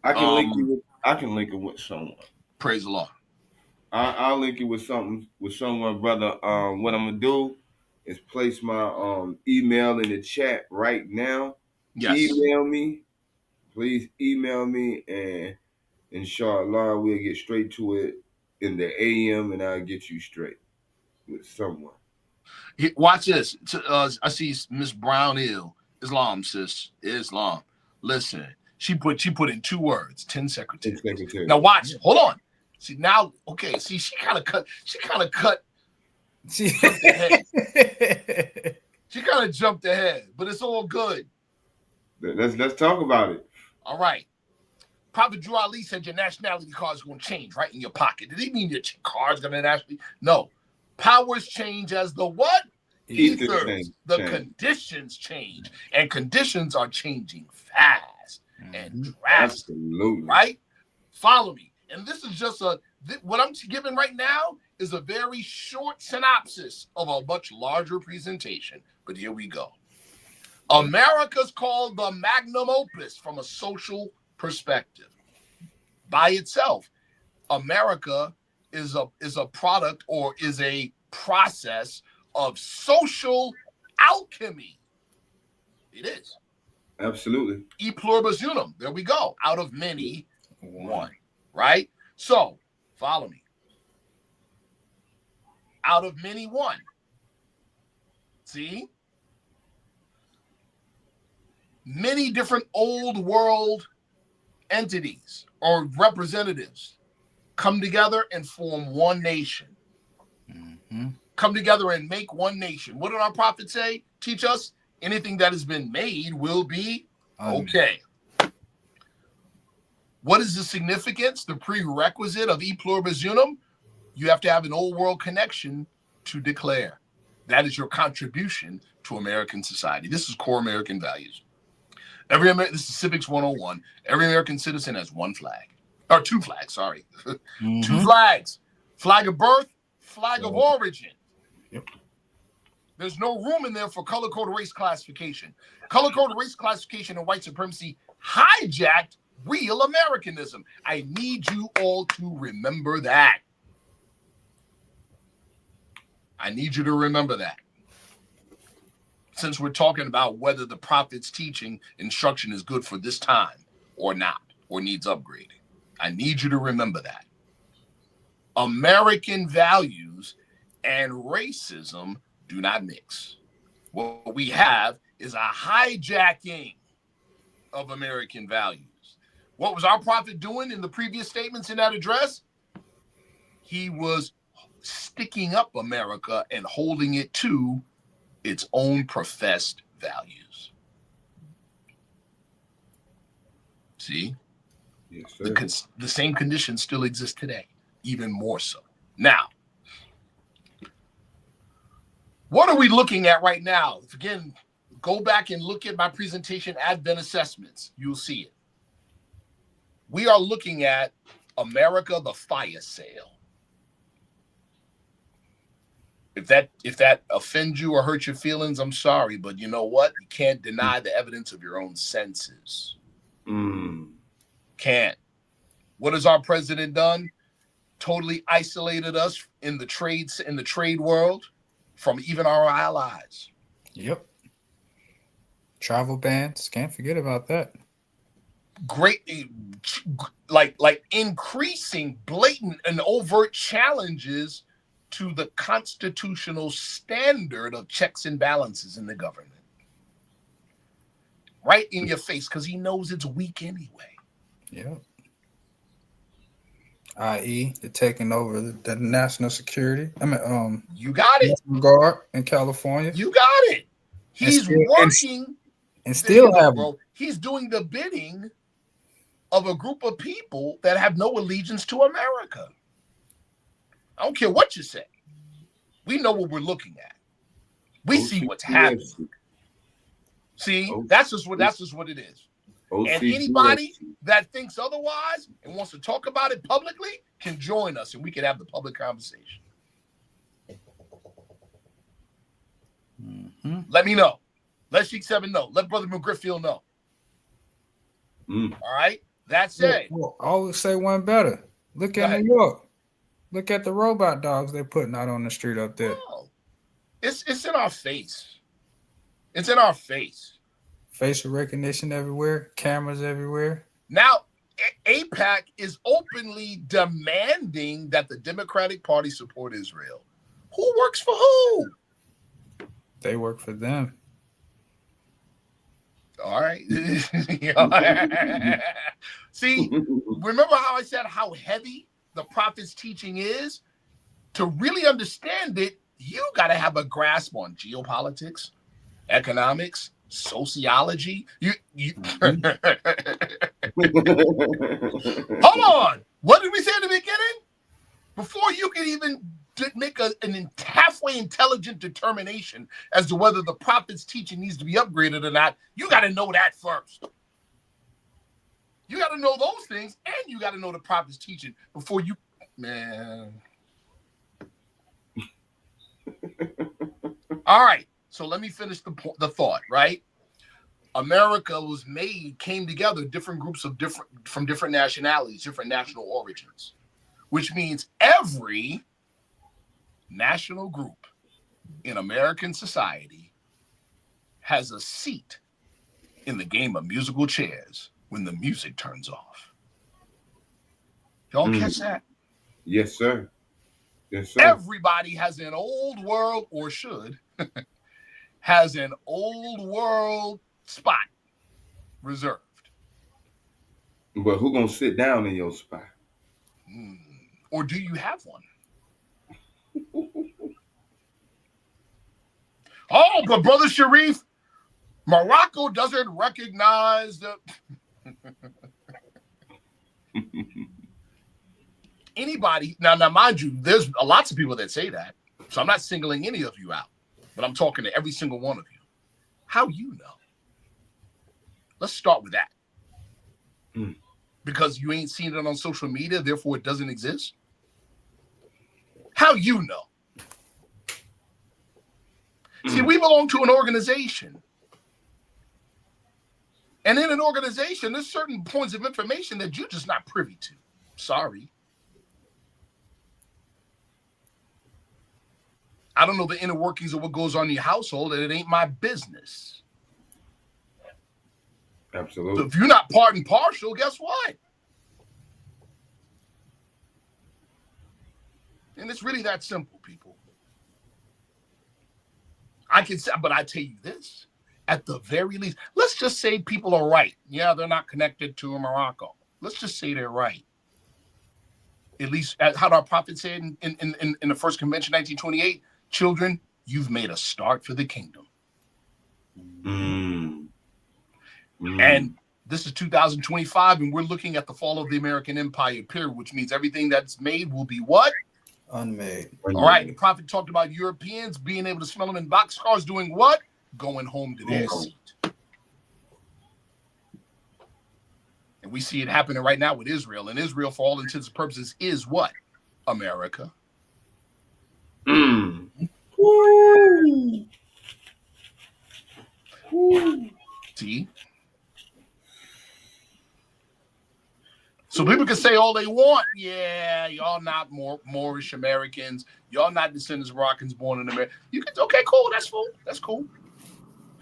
I can link you with someone. Praise the Lord. I'll link you with someone, brother. What I'm gonna do is place my email in the chat right now. Yes. Email me. Please email me, and inshallah we'll get straight to it in the AM, and I'll get you straight with someone. Watch this. I see Miss Brown Islam, sis. Islam. Listen, she put in 2 words, 10 secretaries. Now watch. Hold on. See now, okay. See, she kind of cut. She kind of jumped ahead. She kind of jumped ahead, but it's all good. Let's talk about it. All right. Prophet Drew Ali said your nationality card is going to change right in your pocket. Did he mean your card's going to naturally? No. Powers change as the what? Ethers. The conditions change. And conditions are changing fast and drastic. Absolutely. Right? Follow me. And this is just what I'm giving right now is a very short synopsis of a much larger presentation. But here we go. America's called the magnumopus from a social perspective. By itself, America is a product or is a process of social alchemy. It is. Absolutely. E pluribus unum. There we go. Out of many, one. Right? So, follow me. Out of many, one. See? Many different old world entities or representatives come together and form one nation. Come together and make one nation. What did our prophet say? Teach us anything that has been made will be okay. What is the significance? The prerequisite of e pluribus unum? You have to have an old world connection to declare. That is your contribution to American society. This is core American values. This is Civics 101. Every American citizen has one flag. Or 2 flags, sorry. 2 flags. Flag of birth, flag of origin. Yep. There's no room in there for color code race classification. Color code race classification and white supremacy hijacked real Americanism. I need you all to remember that. I need you to remember that. Since we're talking about whether the prophet's teaching instruction is good for this time or not, or needs upgrading. I need you to remember that. American values and racism do not mix. What we have is a hijacking of American values. What was our prophet doing in the previous statements in that address? He was sticking up America and holding it to its own professed values. See? Yes, sir. The same conditions still exist today, even more so. Now, what are we looking at right now? Again, go back and look at my presentation, Advent Assessments. You'll see it. We are looking at America, the fire sale. If that offends you or hurts your feelings, I'm sorry, but you know what? You can't deny the evidence of your own senses. Can't. What has our president done? Totally isolated us in the trade world from even our allies. Yep. Travel bans. Can't forget about that. Great, like increasing blatant and overt challenges to the constitutional standard of checks and balances in the government. Right in your face, because he knows it's weak anyway. Yeah. I.e., the taking over the national security. You got it. Guard in California. You got it. He's working and still have bro. He's doing the bidding of a group of people that have no allegiance to America. I don't care what you say. We know what we're looking at. We see what's happening. See, that's just what it is. And anybody that thinks otherwise and wants to talk about it publicly can join us and we can have the public conversation. Let me know. Let Sheik 7 know. Let Brother McGrifffield know. All right? That's it. Well, I always say one better. Look at New York. Look at the robot dogs they're putting out on the street up there. Oh, it's in our face. It's in our face. Facial recognition everywhere. Cameras everywhere. Now, AIPAC is openly demanding that the Democratic Party support Israel. Who works for who? They work for them. All right. See, remember how I said how heavy the prophet's teaching is? To really understand it, you got to have a grasp on geopolitics, economics, sociology. Hold on. What did we say in the beginning? Before you can even make an halfway intelligent determination as to whether the prophet's teaching needs to be upgraded or not, you got to know that first. You got to know those things, and you got to know the prophet's teaching before you, man. All right. So let me finish the thought, right? America came together, different groups from different nationalities, different national origins, which means every national group in American society has a seat in the game of musical chairs when the music turns off. Y'all catch that? Yes, sir. Yes, sir. Everybody has an old world, or should, has an old world spot reserved. But who gonna sit down in your spot? Or do you have one? Oh, but Brother Sharif, Morocco doesn't recognize the... Anybody, now mind you, there's lots of people that say that, so I'm not singling any of you out, but I'm talking to every single one of you. How you know? Let's start with that. Because you ain't seen it on social media, therefore it doesn't exist? How you know? See, we belong to an organization. And in an organization, there's certain points of information that you're just not privy to. Sorry. I don't know the inner workings of what goes on in your household, and it ain't my business. Absolutely. So if you're not part and partial, guess what? And it's really that simple, people. I can say, but I tell you this, at the very least, let's just say people are right. Yeah, they're not connected to Morocco. Let's just say they're right. At least, how did our prophet say in the first convention, 1928? Children, you've made a start for the kingdom. And this is 2025, and we're looking at the fall of the American Empire, period, which means everything that's made will be what? Unmade. All right. The prophet talked about Europeans being able to smell them in boxcars, doing what? Going home to their seat. And we see it happening right now with Israel. And Israel, for all intents and purposes, is what? America. Woo. See? So people can say all they want. Yeah, y'all not Moorish Americans. Y'all not descendants of Moroccans born in America. You can, okay, cool. That's cool. That's cool.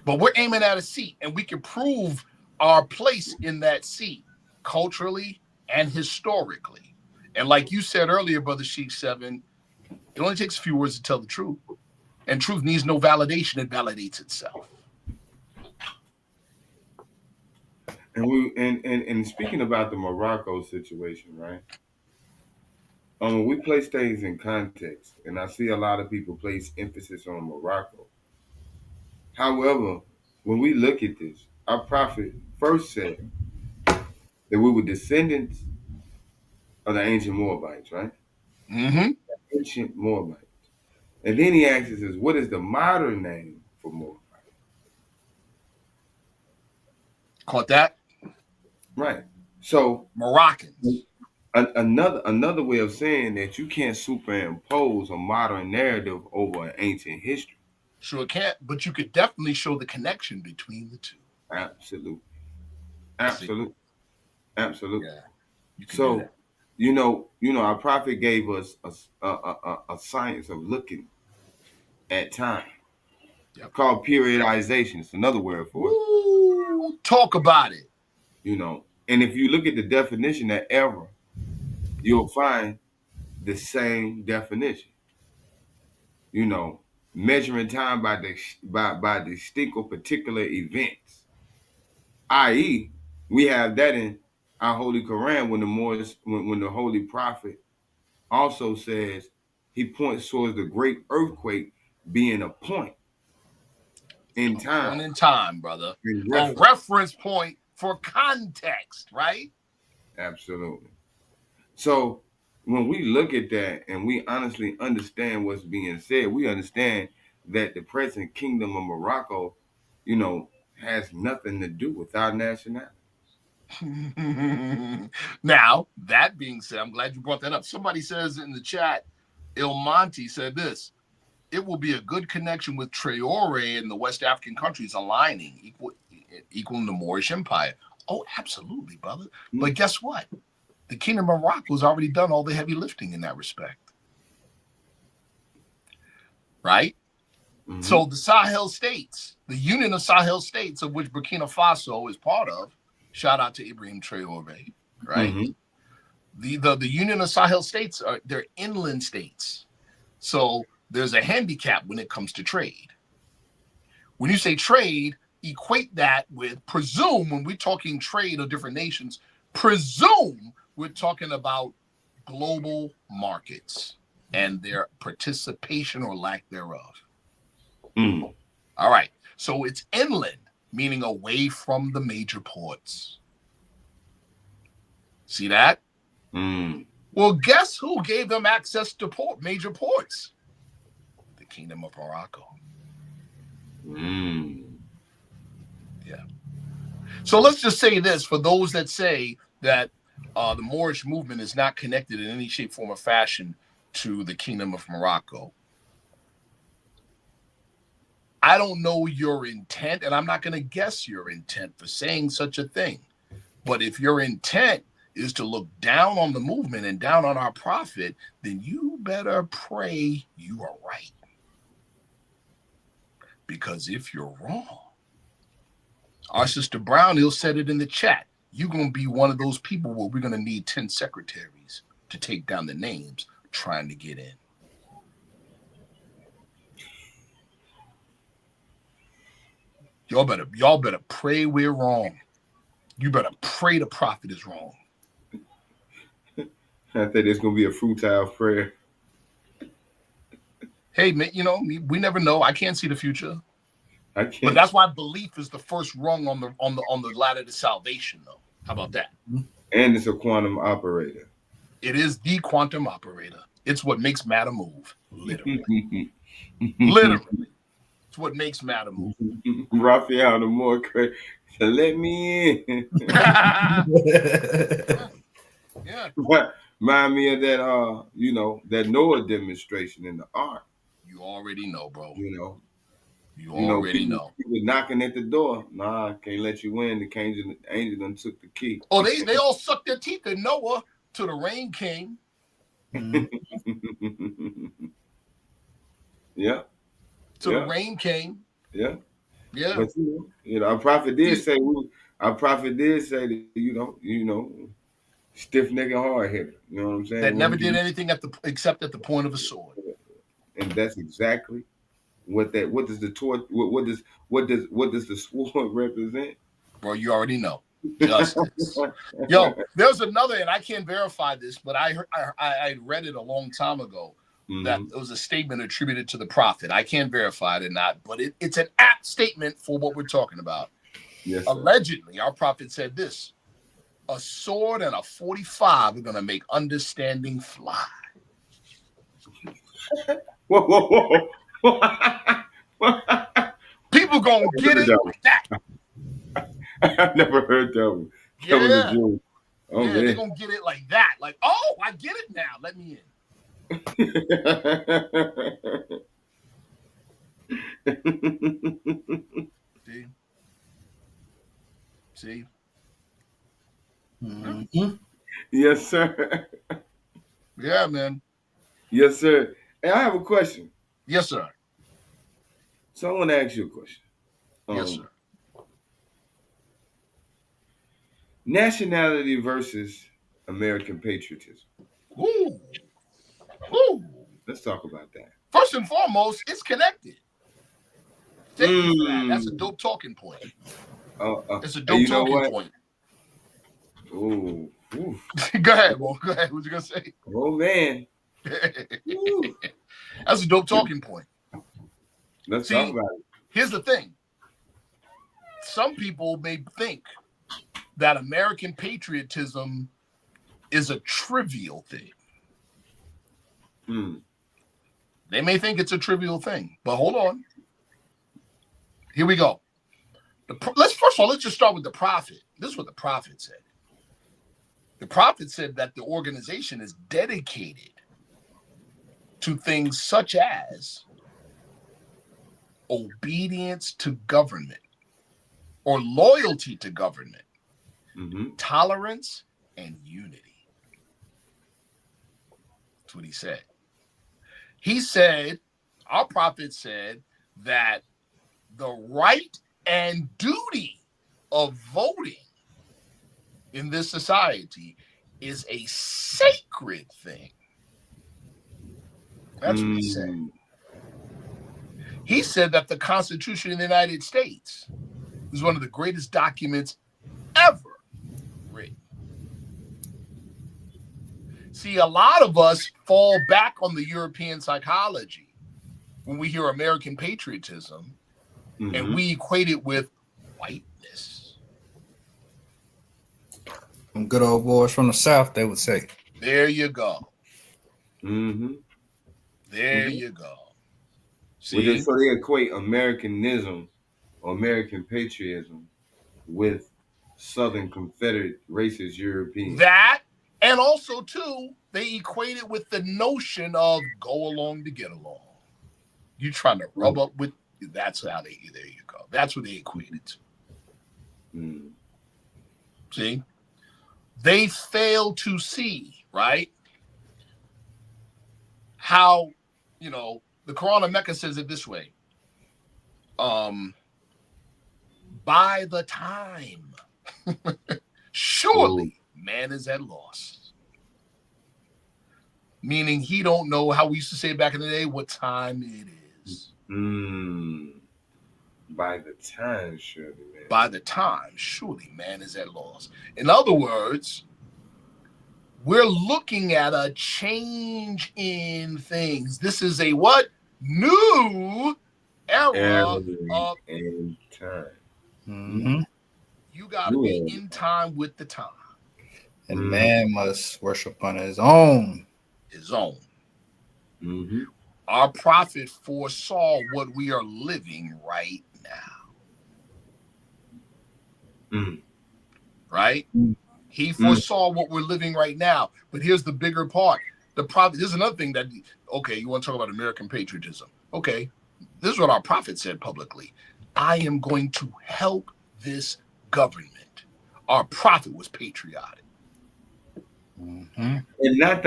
But we're aiming at a seat, and we can prove our place in that seat culturally and historically. And like you said earlier, Brother Sheikh 7, it only takes a few words to tell the truth. And truth needs no validation. It validates itself. And speaking about the Morocco situation, right? We place things in context, and I see a lot of people place emphasis on Morocco. However, when we look at this, our prophet first said that we were descendants of the ancient Moabites, right? Mm-hmm. Ancient Moabites. And then he asks us, what is the modern name for Moabite? Caught that? Right. So Moroccans. Another way of saying that you can't superimpose a modern narrative over an ancient history. Sure can't, but you could definitely show the connection between the two. Absolutely. Yeah, you can do that. you know, our prophet gave us a science of looking at time. Yep. Called periodization. It's another word for it. Ooh, talk about it. And if you look at the definition of era, you'll find the same definition. Measuring time by distinct or particular events. I.e., we have that in our Holy Quran when the Holy Prophet also says he points towards the great earthquake being a point in time. Point in time, brother. A reference point for context, right? Absolutely. So when we look at that and we honestly understand what's being said, we understand that the present kingdom of Morocco, has nothing to do with our nationality. Now, that being said, I'm glad you brought that up. Somebody says in the chat, Il Monte said this: it will be a good connection with Traore and the West African countries aligning, equaling the Moorish Empire. Oh, absolutely, brother. Mm-hmm. But guess what? The Kingdom of Morocco has already done all the heavy lifting in that respect. Right? Mm-hmm. So the Sahel states, the Union of Sahel states, of which Burkina Faso is part of, shout out to Ibrahim Traore, right? Mm-hmm. The Union of Sahel states, they're inland states. So there's a handicap when it comes to trade. When you say trade, equate that with presume, when we're talking trade of different nations, presume we're talking about global markets and their participation or lack thereof. Mm. All right. So it's inland, meaning away from the major ports. See that? Mm. Well, guess who gave them access to major ports? The Kingdom of Morocco. Mm. Yeah. So let's just say this for those that say that the Moorish movement is not connected in any shape, form, or fashion to the Kingdom of Morocco. I don't know your intent, and I'm not going to guess your intent for saying such a thing. But if your intent is to look down on the movement and down on our prophet, then you better pray you are right. Because if you're wrong, our sister Brownhill said it in the chat, you're going to be one of those people where we're going to need 10 secretaries to take down the names trying to get in. Y'all better pray we're wrong. You better pray the prophet is wrong. I think there's gonna be a futile prayer. Hey, man, we never know. I can't see the future. I But can't. that's why belief is the first rung on the ladder to salvation, though. How about that? And it's a quantum operator. It is the quantum operator. It's what makes matter move. Literally. Literally. It's what makes matter move. Raphael, the more crazy. So let me in. Yeah. Remind me of that, that Noah demonstration in the ark. You already know, bro. You already people, know. People knocking at the door. Nah, can't let you in. The angel done took the key. Oh, they all sucked their teeth in Noah till the rain came. Yeah. Till the rain came. Yeah. Yeah. But our prophet did say that, stiff neck and hard headed. You know what I'm saying? That never did anything except at the point of a sword. And that's exactly what does the torch what does the sword represent? Bro, you already know. Justice. Yo, there's another, and I can't verify this, but I read it a long time ago. That it was a statement attributed to the prophet. I can't verify it or not, but it's an apt statement for what we're talking about. Yes, sir. Allegedly, our prophet said this: a sword and a 45 are going to make understanding fly. Whoa. People going to get it like that. I've never heard that one. Yeah. That was a joke. Oh, yeah, man. they're going to get it like that. Like, oh, I get it now. Let me in. See? Mm-hmm. Yes, sir. Yeah, man. Yes, sir. And I have a question. Yes, sir. So I want to ask you a question. Yes, sir. Nationality versus American patriotism. Ooh. Let's talk about that. First and foremost, it's connected. Thank you for that. That's a dope talking point. It's a dope talking point. Ooh. Go ahead, Mo. Go ahead. What you gonna say? Oh, man. That's a dope talking point. Let's talk about it. Here's the thing. Some people may think that American patriotism is a trivial thing. They may think it's a trivial thing, but hold on. Here we go. First of all, let's just start with the prophet. This is what the prophet said. The prophet said that the organization is dedicated to things such as obedience to government or loyalty to government, tolerance, and unity. That's what he said. He said, our prophet said that the right and duty of voting in this society is a sacred thing. That's what he said. He said that the Constitution of the United States is one of the greatest documents ever written. See, a lot of us fall back on the European psychology when we hear American patriotism, and we equate it with whiteness. Some good old boys from the South, they would say. There you go. There you go. See? So they equate Americanism or American patriotism with Southern Confederate racist Europeans. That, and also, too, they equate it with the notion of go along to get along. You trying to rub up with, that's how there you go. That's what they equate it to. See? They fail to see, right? How, the Quran of Mecca says it this way. By the time, surely man is at loss. Meaning he don't know, how we used to say back in the day, what time it is. By the time, surely, man. By the time, surely man is at loss. In other words, we're looking at a change in things. This is a what? New era of in time. Mm-hmm. You got to be in time with the time. And man must worship on his own. His own. Mm-hmm. Our prophet foresaw what we are living right now. Right? He foresaw what we're living right now. But here's the bigger part. The prophet, this is another thing that, okay, you want to talk about American patriotism. Okay, this is what our prophet said publicly. I am going to help this government. Our prophet was patriotic. And not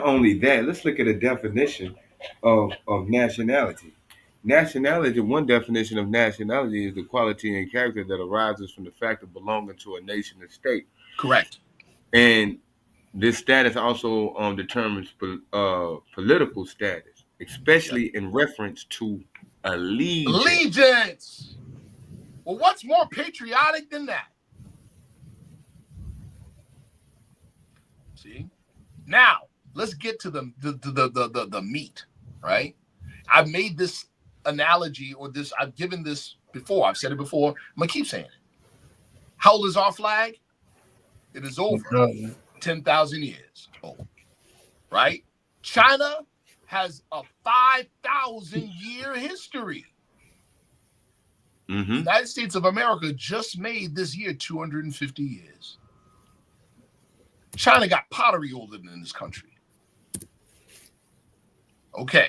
only that, let's look at a definition of nationality. Nationality, one definition of nationality is the quality and character that arises from the fact of belonging to a nation or state. Correct. And this status also determines political status, especially in reference to allegiance. Well, what's more patriotic than that? See? Now, let's get to the meat, right? I've made this analogy I've given this before. I've said it before. I'm going to keep saying it. How old is our flag? It is over 10,000 years old, right? China has a 5,000-year history. The United States of America just made this year 250 years. China got pottery older than this country. Okay.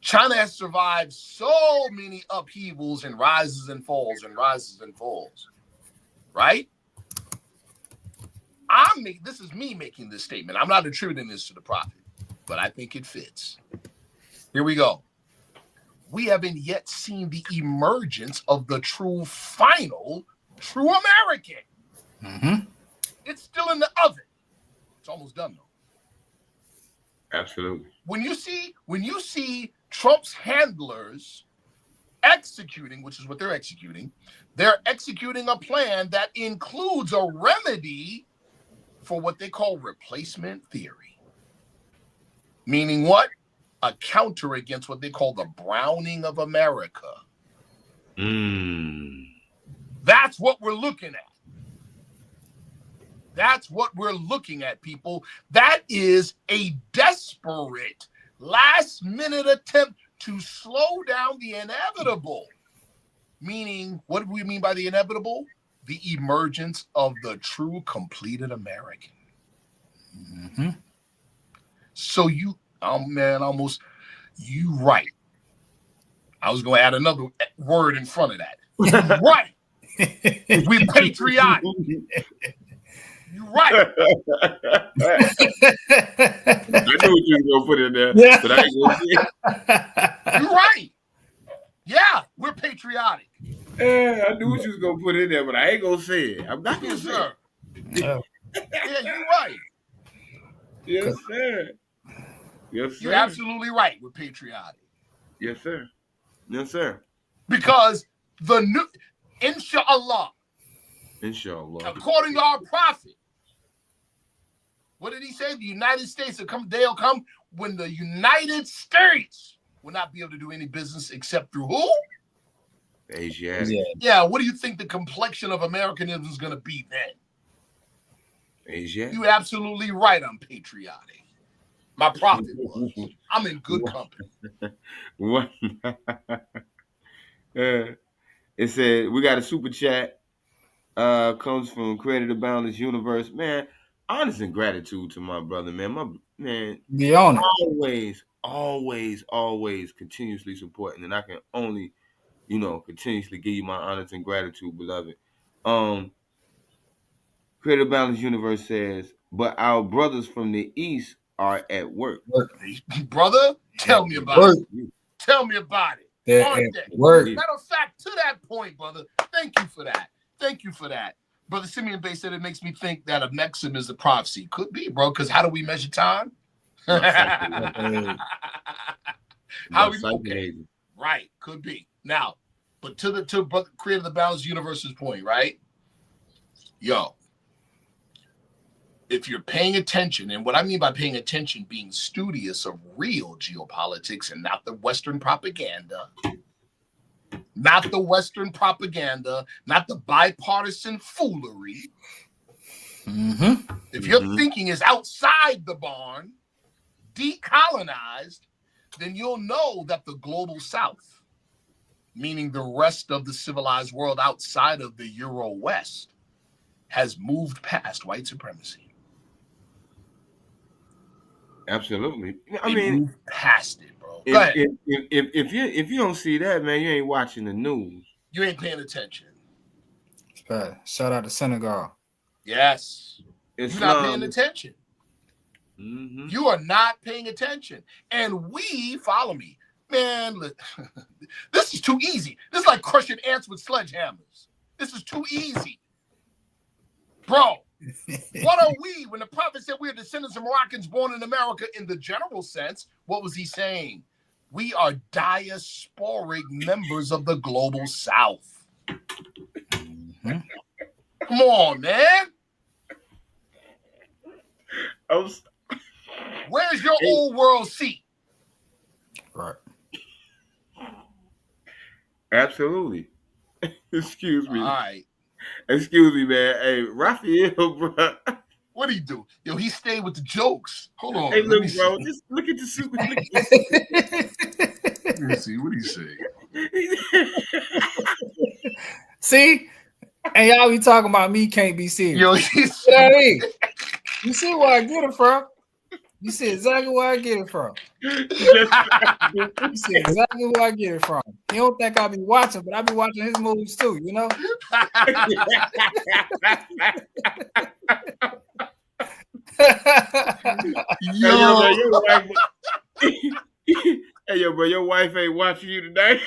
China has survived so many upheavals and rises and falls and rises and falls. Right? This is me making this statement. I'm not attributing this to the prophet, but I think it fits. Here we go. We haven't yet seen the emergence of the true American. It's still in the oven. It's almost done though. Absolutely. When you see Trump's handlers executing, which is what they're executing a plan that includes a remedy for what they call replacement theory. Meaning what? A counter against what they call the browning of America. That's what we're looking at. That's what we're looking at, people. That is a desperate last-minute attempt to slow down the inevitable. Meaning, what do we mean by the inevitable? The emergence of the true completed American. So you right. I was going to add another word in front of that. You right. We're patriotic. You're right. I knew what you were going to put in there, but I ain't going to say it. You're right. Yeah, we're patriotic. Yeah, I knew what you was going to put in there, but I ain't going to say it. I'm not going to say it. Yeah, you're right. Yes, sir. Yes, sir. You're absolutely right. We're patriotic. Yes, sir. Yes, sir. Because the new, inshallah, according to our prophet, what did he say? The United States will come. They'll come when the United States will not be able to do any business except through who? Asia. Yeah. What do you think the complexion of Americanism is going to be then? Asia. You're absolutely right. I'm patriotic. My prophet was. I'm in good company. What? It said we got a super chat. Comes from Creator the Boundless Universe. Man, honest and gratitude to my brother, man. My man, be on it. always continuously supporting, and I can only, continuously give you my honest and gratitude, beloved. Creator Balance Universe says, but our brothers from the East are at work. Brother, tell me about it. Tell me about it. They're at work. Matter of fact, to that point, brother, thank you for that. Brother Simeon Bay said it makes me think that a Maxim is a prophecy. Could be, bro, because how do we measure time? How we okay. Right, could be. Now, But to create the balanced universe's point, right? Yo, if you're paying attention, and what I mean by paying attention, being studious of real geopolitics and not the Western propaganda, not the Western propaganda, not the bipartisan foolery. If your thinking is outside the barn, decolonized, then you'll know that the global South, meaning the rest of the civilized world outside of the Euro West, has moved past white supremacy. Absolutely. I They mean, moved past it, bro. Go ahead. If you don't see that, man, you ain't watching the news. You ain't paying attention. Shout out to Senegal. Yes. You're not Islam. paying attention. You are not paying attention. And we, follow me, man, this is too easy. This is like crushing ants with sledgehammers. This is too easy. Bro, what are we? When the prophet said we are descendants of Moroccans born in America in the general sense, what was he saying? We are diasporic members of the global South. Come on, man. Where's your old world seat? Right. Absolutely. Excuse me. All right. Excuse me, man. Hey, Raphael, bro. What do you do? Yo, he stayed with the jokes. Hold on. Hey, look, bro. Just look at the super. Let me see. What do you say? See? And y'all be talking about me can't be serious. Yo, You know what I mean? You see where I get it from. You see exactly where I get it from. You see exactly where I get it from. You don't think I'll be watching, but I'll be watching his movies too, you know? Hey, yo, bro, your wife ain't watching you today.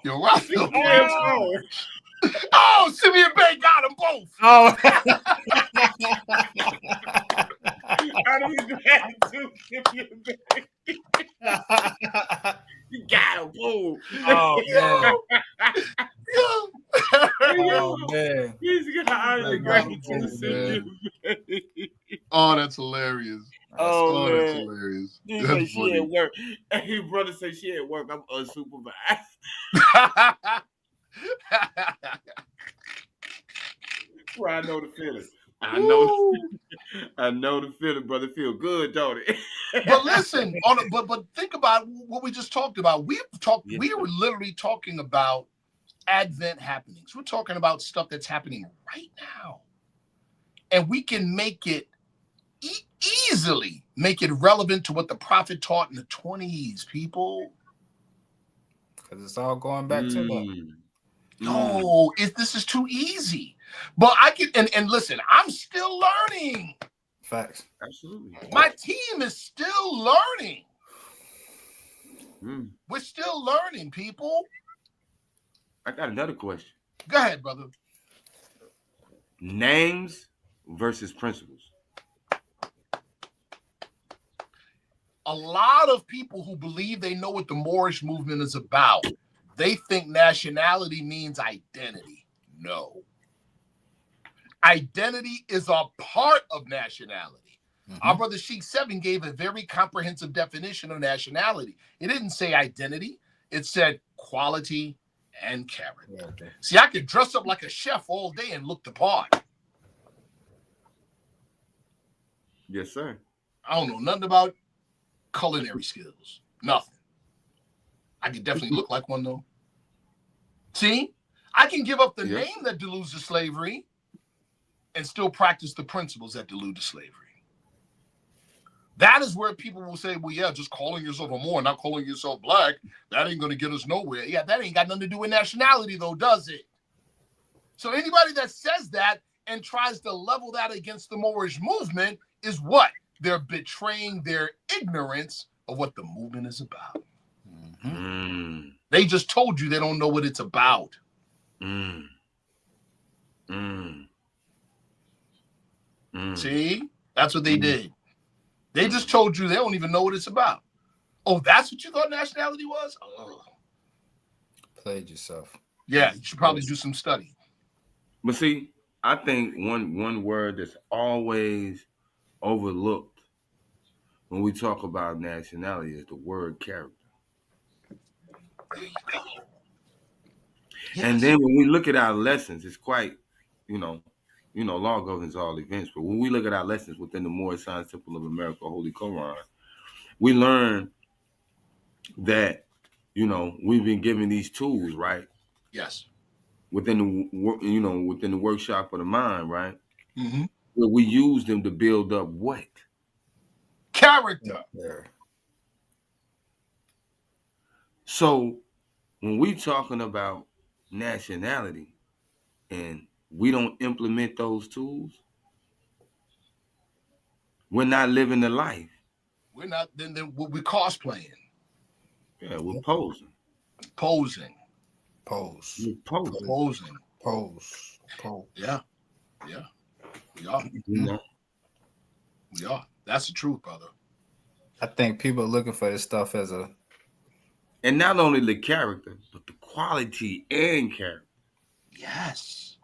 Yo, Raphael. Oh, Simeon Bay got them both. Oh. I don't even have to. Simeon Bay. You got him, boom. Oh, man. Oh, man. He's got Oh, that's hilarious. Oh, man. That's hilarious. He That's say she at work. Hey, brother say she at work. I'm unsupervised. Well, I know the feeling. I know the feeling, brother. Feel good, don't it? But listen, but think about what we just talked about. We were literally talking about Advent happenings. We're talking about stuff that's happening right now, and we can make it easily make it relevant to what the prophet taught in the 20s, people. Because it's all going back to that. No, this is too easy. But I can, and listen, I'm still learning. Facts. Absolutely. My team is still learning. We're still learning, people. I got another question. Go ahead, brother. Names versus principles. A lot of people who believe they know what the Moorish movement is about, they think nationality means identity. No. Identity is a part of nationality. Our brother Sheikh 7 gave a very comprehensive definition of nationality. It didn't say identity. It said quality and character. Yeah, okay. See, I could dress up like a chef all day and look the part. Yes, sir. I don't know nothing about culinary skills. Nothing. I could definitely look like one, though. See? I can give up the name that deludes to slavery and still practice the principles that delude to slavery. That is where people will say, well, yeah, just calling yourself a Moor, not calling yourself black, that ain't going to get us nowhere. Yeah, that ain't got nothing to do with nationality, though, does it? So anybody that says that and tries to level that against the Moorish movement is what? They're betraying their ignorance of what the movement is about. They just told you they don't know what it's about. See? That's what they did. They just told you they don't even know what it's about. Oh, that's what you thought nationality was? Oh. Played yourself. Yeah, you should probably do some study. But see, I think one word that's always overlooked when we talk about nationality is the word character. Yes. And then when we look at our lessons, it's quite, law governs all events. But when we look at our lessons within the Moorish Science Temple of America, Holy Quran, we learn that, we've been given these tools, right? Yes. Within the workshop of the mind, right? Mm-hmm. Where we use them to build up what? Character. Yeah. So when we talking about nationality and we don't implement those tools, we're not living the life. We're not. Then we're cosplaying. Yeah, we're posing. Posing. Pose. We're posing. Posing. Pose. Pose. Yeah. Yeah. We are. We are. That's the truth, brother. I think people are looking for this stuff as a. And not only the character, but the quality and character. Yes.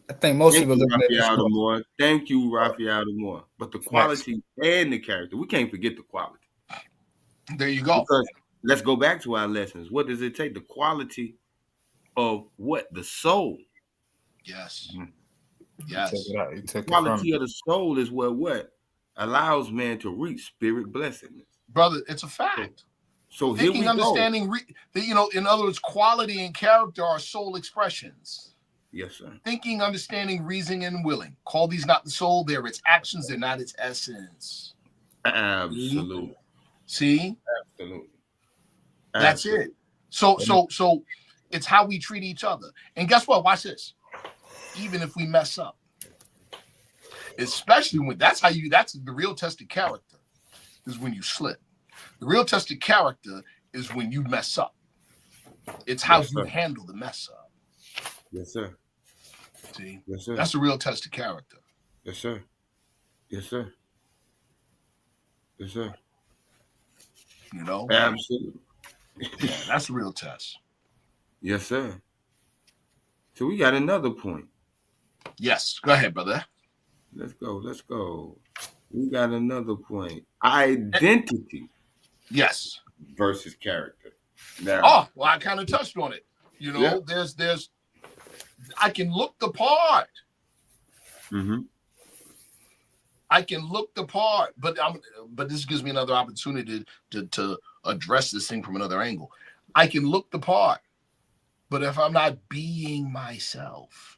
I think most Thank people you, looking at this Raphael stuff. Moore. Thank you, Raphael Moore. But the quality and the character, we can't forget the quality. There you go. Because let's go back to our lessons. What does it take? The quality of what? The soul. Yes. Mm-hmm. Yes. You took the quality of the soul is what allows man to reach spirit blessedness. Brother, it's a fact. So thinking, here we understanding, in other words, quality and character are soul expressions. Yes, sir. Thinking, understanding, reasoning, and willing. Call these not the soul. They're its actions. They're not its essence. Absolutely. See? Absolutely. That's it. So it's how we treat each other. And guess what? Watch this. Even if we mess up. Especially when that's the real test of character is when you slip. The real test of character is when you mess up. It's how you handle the mess up. Yes, sir. See? Yes, sir. That's the real test of character. Yes, sir. Yes, sir. Yes, sir. Absolutely. Yeah, that's the real test. Yes, sir. So we got another point. Yes. Go ahead, brother. Let's go. We got another point. Identity. Yes. Versus character. Now, I kind of touched on it. There's I can look the part. Mm-hmm. I can look the part, but this gives me another opportunity to address this thing from another angle. I can look the part, but if I'm not being myself,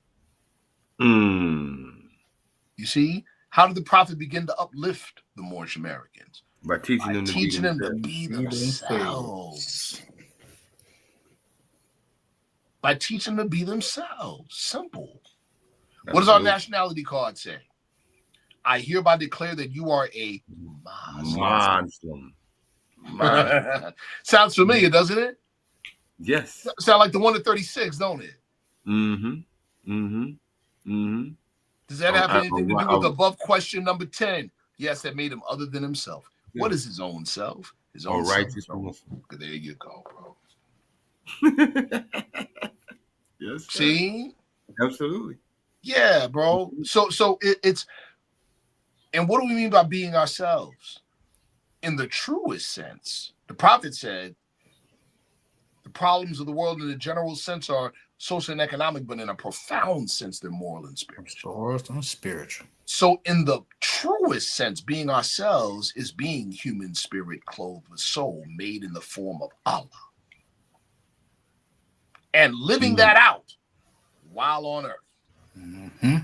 you see, how did the prophet begin to uplift the Moorish Americans? By teaching them to be themselves. By teaching them to be themselves. Simple. Absolutely. What does our nationality card say? I hereby declare that you are a Muslim. Sounds familiar, doesn't it? Yes. Sound like the one at 36, don't it? Mm-hmm. Mm-hmm. Mm-hmm. Does that have anything to do with above question number 10? Yes, that made him other than himself. Yeah. What is his own self? His own righteousness. There you go, bro. Yes. Sir. See? Absolutely. Yeah, bro. So it's, and what do we mean by being ourselves? In the truest sense, the prophet said, the problems of the world in the general sense are social and economic, but in a profound sense, they're moral and spiritual. So in the truest sense, being ourselves is being human spirit clothed with soul, made in the form of Allah. And living that out while on earth. Mm-hmm.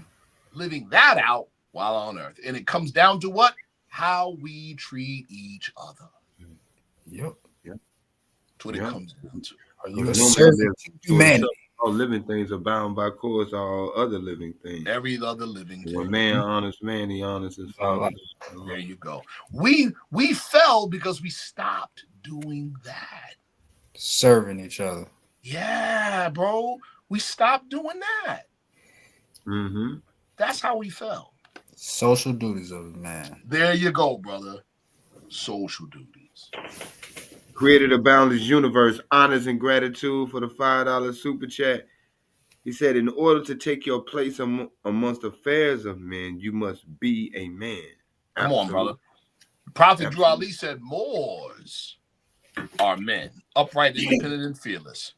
Living that out while on earth. And it comes down to what? How we treat each other. Yep. That's what it comes down to. Are you a servant to humanity? All living things are bound by cords to all other living things. Every other living thing. When man honors man, he honors his father. There you go. We fell because we stopped doing that. Serving each other. Yeah, bro. We stopped doing that. Mm-hmm. That's how we fell. Social duties of man. There you go, brother. social duties. Created a boundless universe, honors and gratitude for the $5 super chat. He said, in order to take your place amongst affairs of men, you must be a man. Come on, brother. Absolutely. Prophet Drew Ali said, Moors are men, upright, independent, and fearless,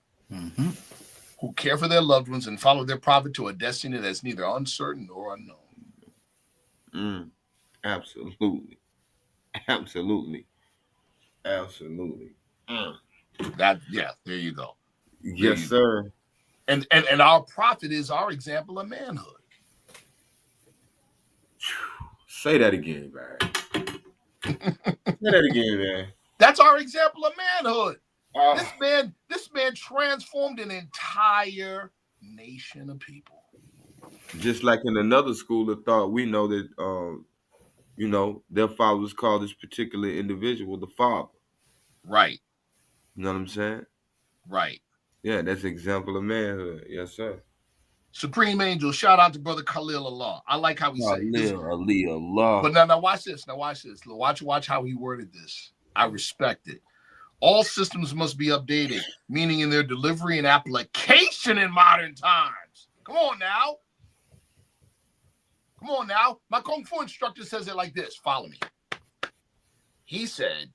who care for their loved ones and follow their prophet to a destiny that's neither uncertain nor unknown. Absolutely. Absolutely. Absolutely. That, yeah, there you go. Yes, sir. And our prophet is our example of manhood. Say that again, man. Say that again, man. That's our example of manhood. This man transformed an entire nation of people. Just like in another school of thought, we know that their fathers call this particular individual the father. Right. You know what I'm saying? Right. Yeah, that's an example of manhood. Yes, sir. Supreme Angel, shout out to Brother Khalil Allah. I like how he said it. Allah. But now watch this. Now watch this. Watch how he worded this. I respect it. All systems must be updated, meaning in their delivery and application in modern times. Come on now. Come on now. My Kung Fu instructor says it like this. Follow me. He said,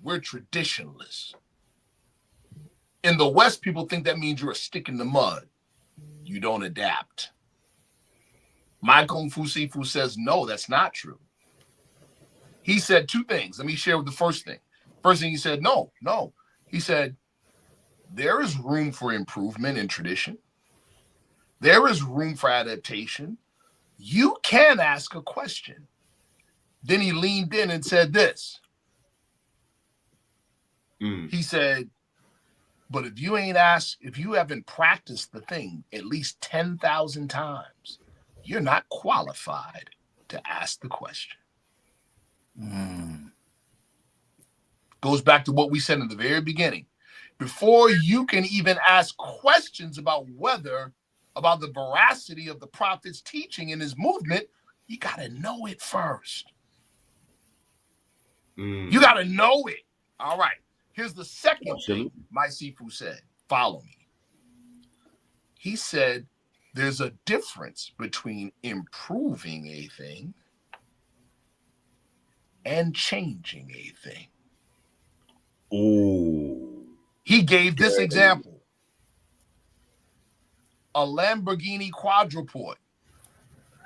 we're traditionalists. In the West, people think that means you're a stick in the mud. You don't adapt. My Kung Fu Sifu says, no, that's not true. He said two things. Let me share with the first thing. First thing he said, no. He said, there is room for improvement in tradition. There is room for adaptation. You can ask a question. Then he leaned in and said this. He said, but if you haven't practiced the thing at least 10,000 times, you're not qualified to ask the question. Goes back to what we said in the very beginning. Before you can even ask questions about the veracity of the prophet's teaching in his movement, you got to know it first. You got to know it. All right. Here's the second thing my Sifu said. Follow me. He said there's a difference between improving a thing and changing a thing. Oh. He gave this example. A Lamborghini Quadruport,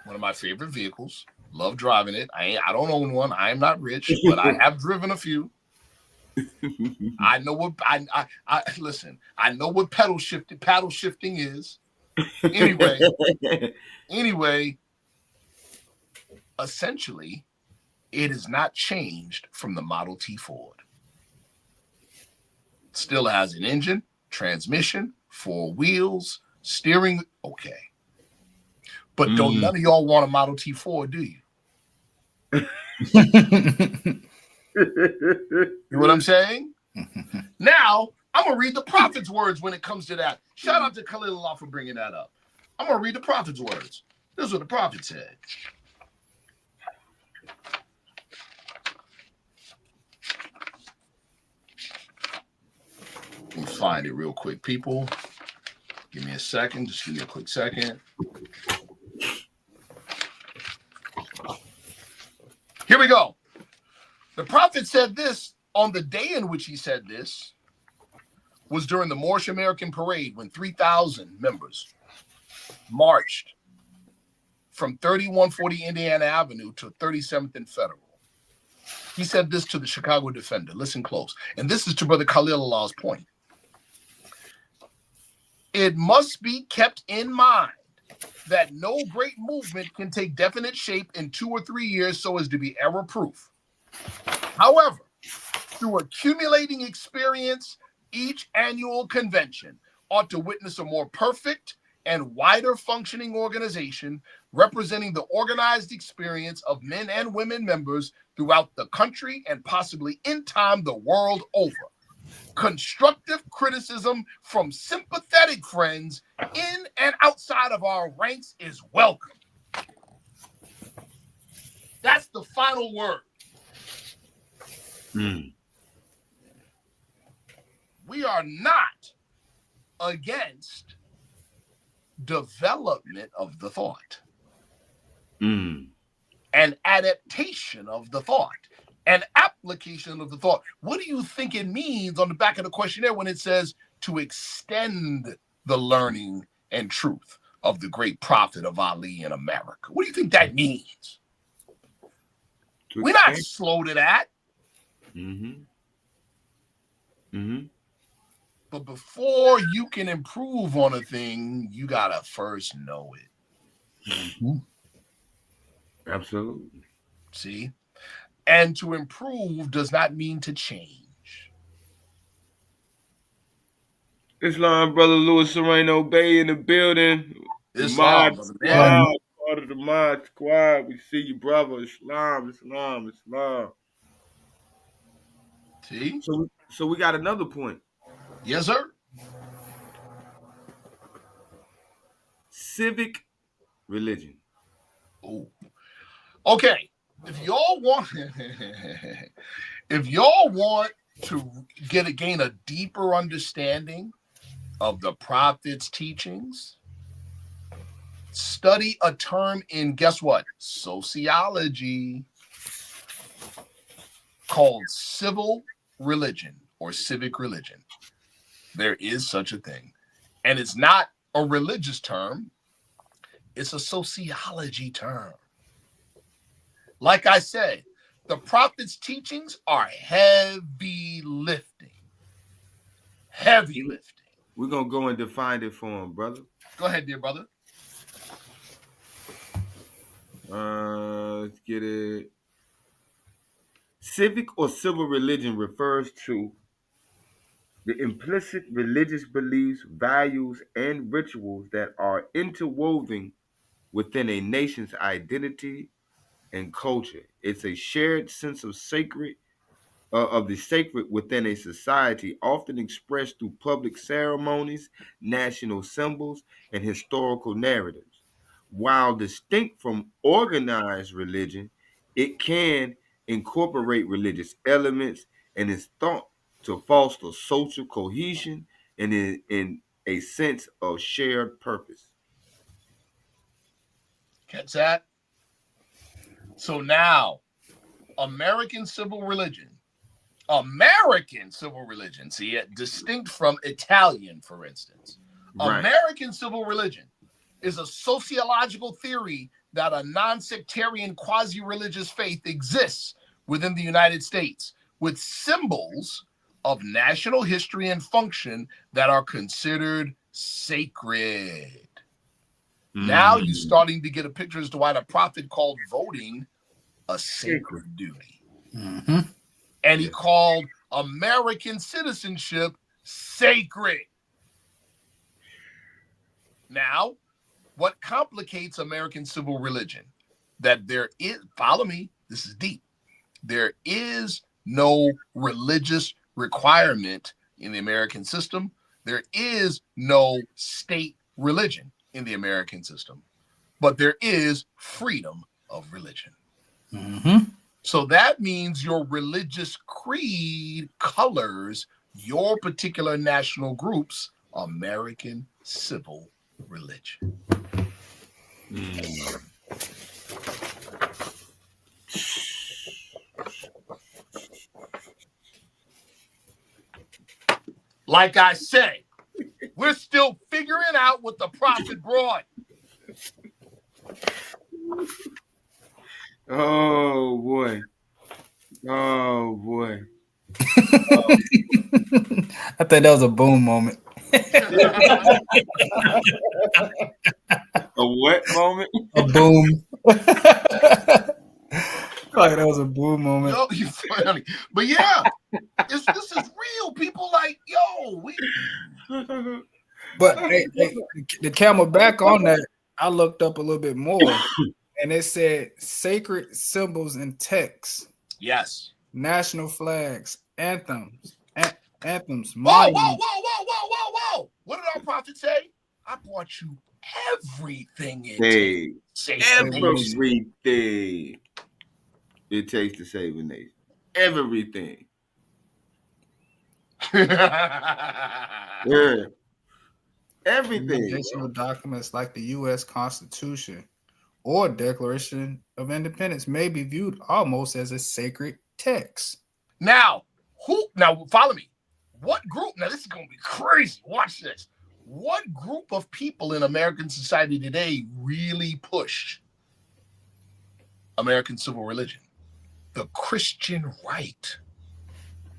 one of my favorite vehicles. Love driving it. I don't own one. I am not rich, but I have driven a few. I know what listen. I know what paddle shifting is. Anyway, essentially, it is not changed from the Model T Ford. It still has an engine, transmission, 4 wheels, steering. Okay, but don't none of y'all want a Model T Ford, do you? You know what I'm saying? Now, I'm going to read the prophet's words when it comes to that. Shout out to Khalil Allah for bringing that up. I'm going to read the prophet's words. This is what the prophet said. Let me find it real quick, people. Give me a second. Just give me a quick second. Here we go. The prophet said this on the day in which he said this was during the Moorish American Parade when 3,000 members marched from 3140 Indiana Avenue to 37th and Federal. He said this to the Chicago Defender. Listen close. And this is to Brother Khalil Allah's point. It must be kept in mind that no great movement can take definite shape in 2 or 3 years so as to be error-proof. However, through accumulating experience, each annual convention ought to witness a more perfect and wider functioning organization representing the organized experience of men and women members throughout the country and possibly in time the world over. Constructive criticism from sympathetic friends in and outside of our ranks is welcome. That's the final word. Mm. We are not against development of the thought Mm. and adaptation of the thought and application of the thought. What do you think it means on the back of the questionnaire when it says to extend the learning and truth of the great prophet of Ali in America? What do you think that means? We're not slow to that. Mm-hmm. Mm-hmm. But before you can improve on a thing, you gotta first know it. Mm-hmm. Absolutely. See? And to improve does not mean to change. Islam, brother Louis Serrano Bay in the building. Islam, Mod man. Squad, part of the Mod Squad. We see you, brother. Islam, Islam, Islam. See? So we got another point. Yes, sir. Civic religion. Oh. Okay. If y'all want to gain a deeper understanding of the prophet's teachings, study a term in, guess what? Sociology, called civil religion or civic religion. There is such a thing. And it's not a religious term. It's a sociology term. Like I said, the prophet's teachings are heavy lifting. Heavy lifting. We're going to go and define it for him, brother. Go ahead, dear brother. Let's get it. Civic or civil religion refers to the implicit religious beliefs, values, and rituals that are interwoven within a nation's identity and culture. It's a shared sense of the sacred within a society, often expressed through public ceremonies, national symbols, and historical narratives. While distinct from organized religion, it can incorporate religious elements and is thought to foster social cohesion and in a sense of shared purpose. Catch that? So now, American civil religion, see it, distinct from Italian, for instance. Right. American civil religion is a sociological theory that a non-sectarian quasi-religious faith exists within the United States with symbols of national history and function that are considered sacred. Now you're starting to get a picture as to why the prophet called voting a sacred duty. Mm-hmm. And he called American citizenship sacred. Now, what complicates American civil religion? That there is, follow me, this is deep. There is no religious requirement in the American system. There is no state religion in the American system, but there is freedom of religion. Mm-hmm. So that means your religious creed colors your particular national group's American civil religion. Like I say, we're still figuring out what the prophet brought. Oh boy. Oh boy. I think that was a boom moment. A what moment? A boom. Like that was a boom moment. Yo, you funny. But yeah, this is real. People like, yo, we. But hey, the camel back on that, I looked up a little bit more, and it said sacred symbols and texts. Yes. National flags, anthems, Whoa. What did our prophet say? I brought you everything it takes. Everything it takes to save a nation. everything. Yeah. Everything. Foundational documents like the U.S. Constitution or Declaration of Independence may be viewed almost as a sacred text. Now, follow me. What group? Now, this is going to be crazy. Watch this. What group of people in American society today really push American civil religion? The Christian right.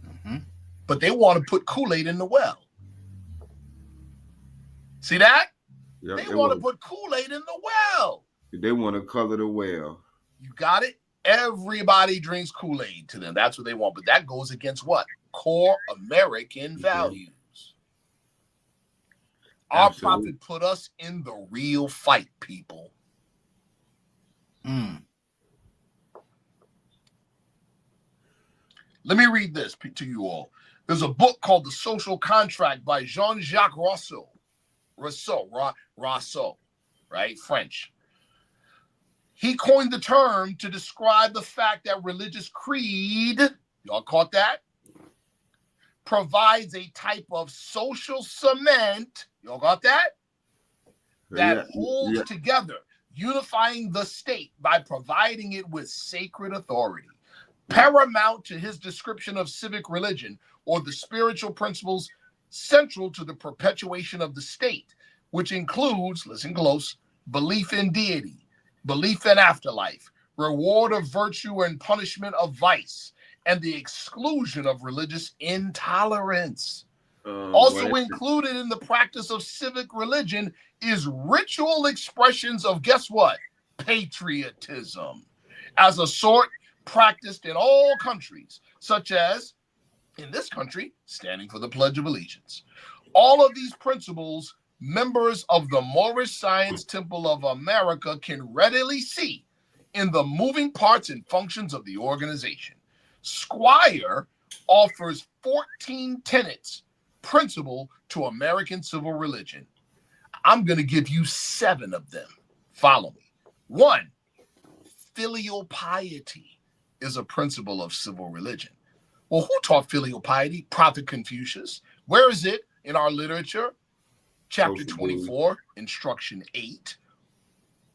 Mm-hmm. But they want to put Kool-Aid in the well. See that? Yep, they want to put Kool-Aid in the well. They want to color the well. You got it? Everybody drinks Kool-Aid to them. That's what they want. But that goes against what? Core American values. Our prophet put us in the real fight, people. Let me read this to you all. There's a book called The Social Contract by Jean-Jacques Rousseau, right? French. He coined the term to describe the fact that religious creed, y'all caught that? Provides a type of social cement, y'all got that? That holds together, unifying the state by providing it with sacred authority. Paramount to his description of civic religion, or the spiritual principles central to the perpetuation of the state, which includes, listen close, belief in deity, belief in afterlife, reward of virtue and punishment of vice, and the exclusion of religious intolerance. Also included in the practice of civic religion is ritual expressions of, guess what? Patriotism, as a sort practiced in all countries, such as, in this country, standing for the Pledge of Allegiance. All of these principles, members of the Moorish Science Temple of America can readily see in the moving parts and functions of the organization. Squire offers 14 tenets principle to American civil religion. I'm going to give you 7 of them. Follow me. 1, filial piety is a principle of civil religion. Well, who taught filial piety? Prophet Confucius. Where is it in our literature? Chapter 24, instruction 8,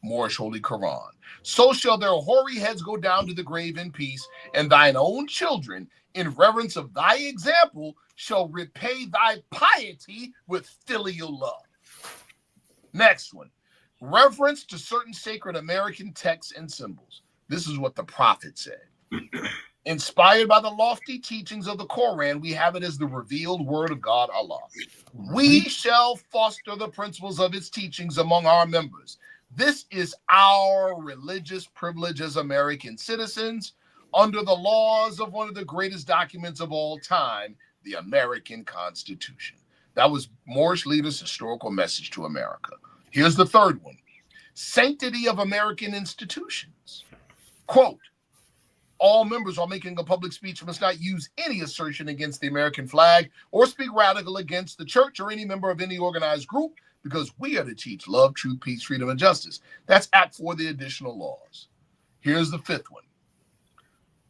Moorish Holy Quran. So shall their hoary heads go down to the grave in peace, and thine own children, in reverence of thy example, shall repay thy piety with filial love. Next one, reverence to certain sacred American texts and symbols. This is what the prophet said. Inspired by the lofty teachings of the Quran, we have it as the revealed word of God, Allah. We shall foster the principles of its teachings among our members. This is our religious privilege as American citizens under the laws of one of the greatest documents of all time, the American Constitution. That was Moorish leaders' historical message to America. Here's the third one. Sanctity of American institutions. Quote, all members while making a public speech must not use any assertion against the American flag or speak radical against the church or any member of any organized group, because we are to teach love, truth, peace, freedom, and justice. That's Act 4, the additional laws. Here's the 5th one.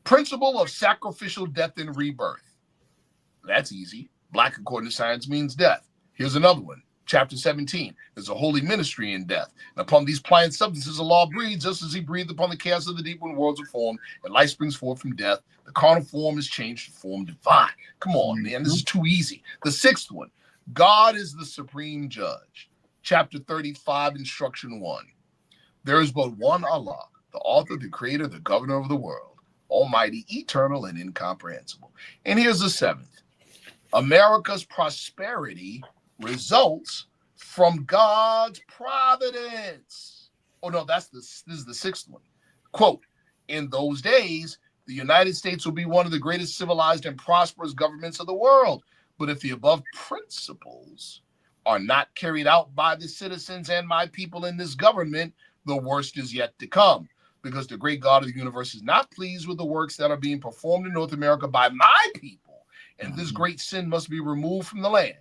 Principle of sacrificial death and rebirth. That's easy. Black, according to science, means death. Here's another one. Chapter 17, there's a holy ministry in death. And upon these pliant substances, Allah breathes, just as he breathed upon the chaos of the deep when worlds are formed, and life springs forth from death. The carnal form is changed to form divine. Come on, man, this is too easy. The 6th one, God is the supreme judge. Chapter 35, instruction 1. There is but one Allah, the author, the creator, the governor of the world, almighty, eternal, and incomprehensible. And here's the 7th. America's prosperity results from God's providence. Oh no, this is the 6th one. Quote, in those days, the United States will be one of the greatest civilized and prosperous governments of the world. But if the above principles are not carried out by the citizens and my people in this government, the worst is yet to come. Because the great God of the universe is not pleased with the works that are being performed in North America by my people. And this great sin must be removed from the land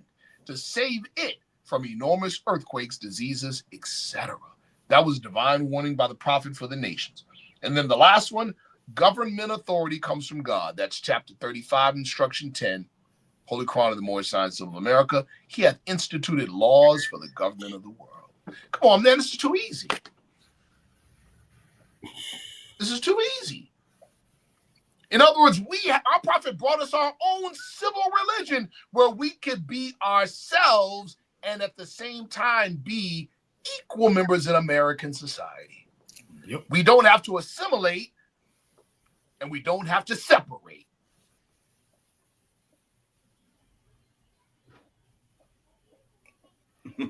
to save it from enormous earthquakes, diseases, etc. That was divine warning by the prophet for the nations. And then the last one, Government authority comes from God. That's chapter 35, instruction 10, Holy Quran of the Moorish Science of America. He hath instituted laws for the government of the world. Come on, man, this is too easy. This is too easy. In other words, our prophet brought us our own civil religion where we could be ourselves and at the same time be equal members in American society. Yep. We don't have to assimilate and we don't have to separate.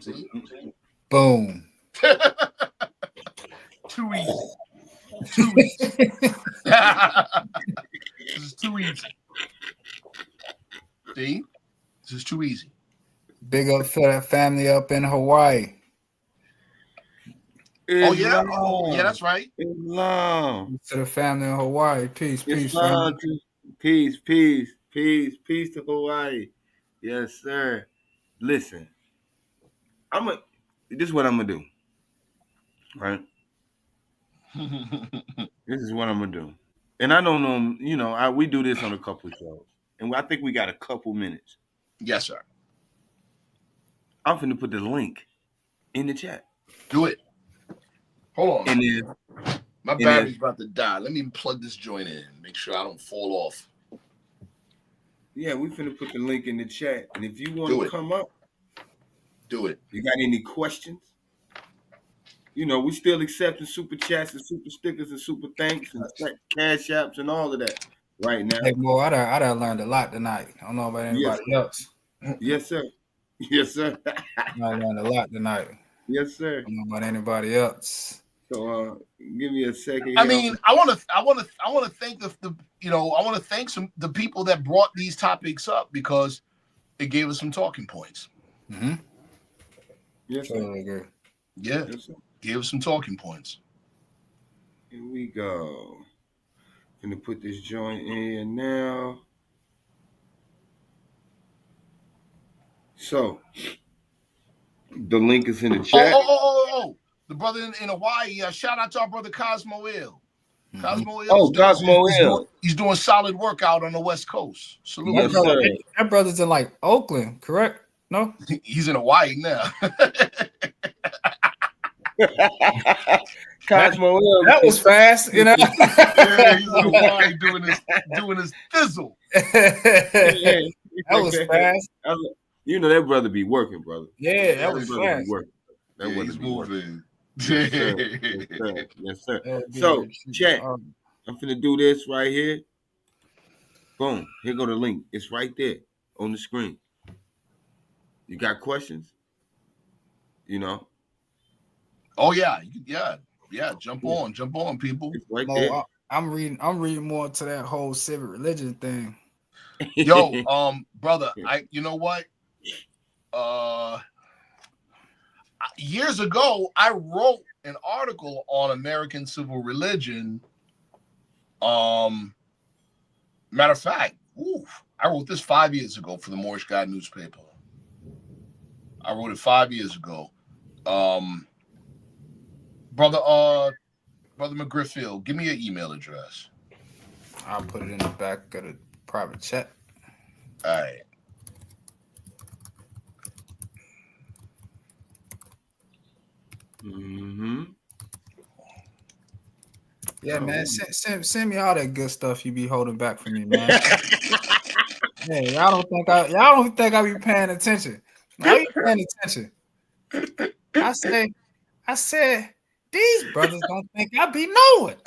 See? Boom. Too easy. Too easy. This is too easy. See? This is too easy. Big up for that family up in Hawaii. Oh, yeah? Oh, yeah, that's right. Islam. To the family in Hawaii. Peace, peace, Islam family. peace to Hawaii. Yes, sir. Listen, this is what I'm gonna do. Right? This is what I'm gonna do. And I don't know, we do this on a couple of shows. And I think we got a couple minutes. Yes, sir. I'm finna put the link in the chat. Do it. Hold on. And then my battery's about to die. Let me plug this joint in. Make sure I don't fall off. Yeah, we finna put the link in the chat. And if you want to come up, do it. You got any questions? We still accepting super chats and super stickers and super thanks and cash apps and all of that right now. Hey, boy, I done learned a lot tonight. I don't know about anybody else. Yes, sir. Yes, sir. I learned a lot tonight. Yes, sir. I don't know about anybody else. So give me a second. I mean, I want to thank the people that brought these topics up because it gave us some talking points. Mm-hmm. Yes, sir. Totally agree. Yeah, yes, sir. Gave us some talking points. Here we go. Gonna put this joint in now. So the link is in the chat. Oh. The brother in Hawaii, shout out to our brother Cosmo Ill. Mm-hmm. Cosmo Ill. Cosmo Ill. He's doing solid work out on the West Coast. Salute. Yes, sir. That brother's in like Oakland, correct? No? He's in Hawaii now. Cosmo Ill. That was fast, Yeah, he's in Hawaii doing his fizzle. That was fast. That brother be working, brother. Yeah, that was fast. That he's moving. Yes, sir. Yes, sir. Yes, sir. So, chat. I'm finna do this right here. Boom. Here go the link. It's right there on the screen. You got questions? Oh yeah. Jump on, people. It's right there. I'm reading more into that whole civic religion thing. Yo, brother, you know what? Years ago, I wrote an article on American civil religion. Matter of fact, I wrote this 5 years ago for the Moorish Guide newspaper. I wrote it 5 years ago. Brother McGriffield, give me your email address. I'll put it in the back of the private chat. All right. Mm-hmm. Yeah, man. Send me all that good stuff you be holding back from me, man. Hey, y'all don't think I be paying attention. I be paying attention. I said, these brothers don't think I be knowing.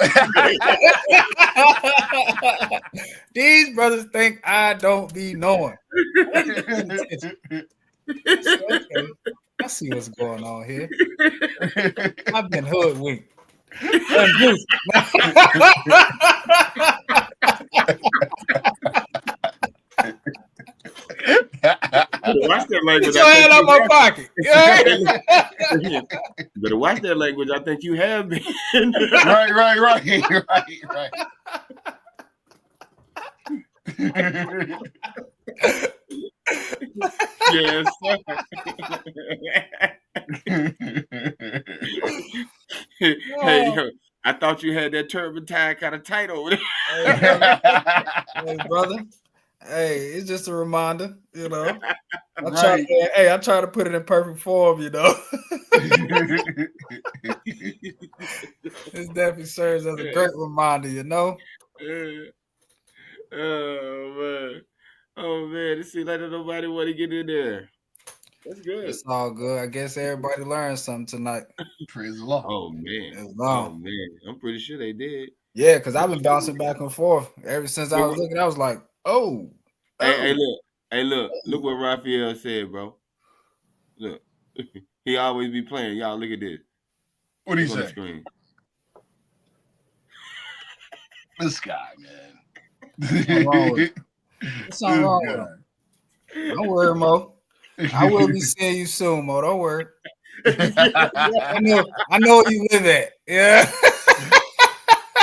These brothers think I don't be knowing. Okay. I see what's going on here. I've been hoodwinked. Watch that language. Get your hand out my pocket. Better watch that language. I think you have been. Right. Yes. Hey, I thought you had that turpentine kind of tight over there. Hey, brother. Hey, it's just a reminder, you know. Right. I try to put it in perfect form, you know. This definitely serves as a great reminder, you know. Oh man, it seems like nobody want to get in there. That's good. It's all good. I guess everybody learned something tonight. Praise the Lord. Oh man. It's Oh long. man. I'm pretty sure they did. Yeah, because I've been bouncing back and forth ever since I was looking. I was like, oh. Hey, look what Raphael said, bro. Look, he always be playing. Y'all look at this. What do you Look on the say? screen. This guy, man. What's something wrong with him? Don't worry, Mo. I will be seeing you soon, Mo. Don't worry. I know where you live at. Yeah.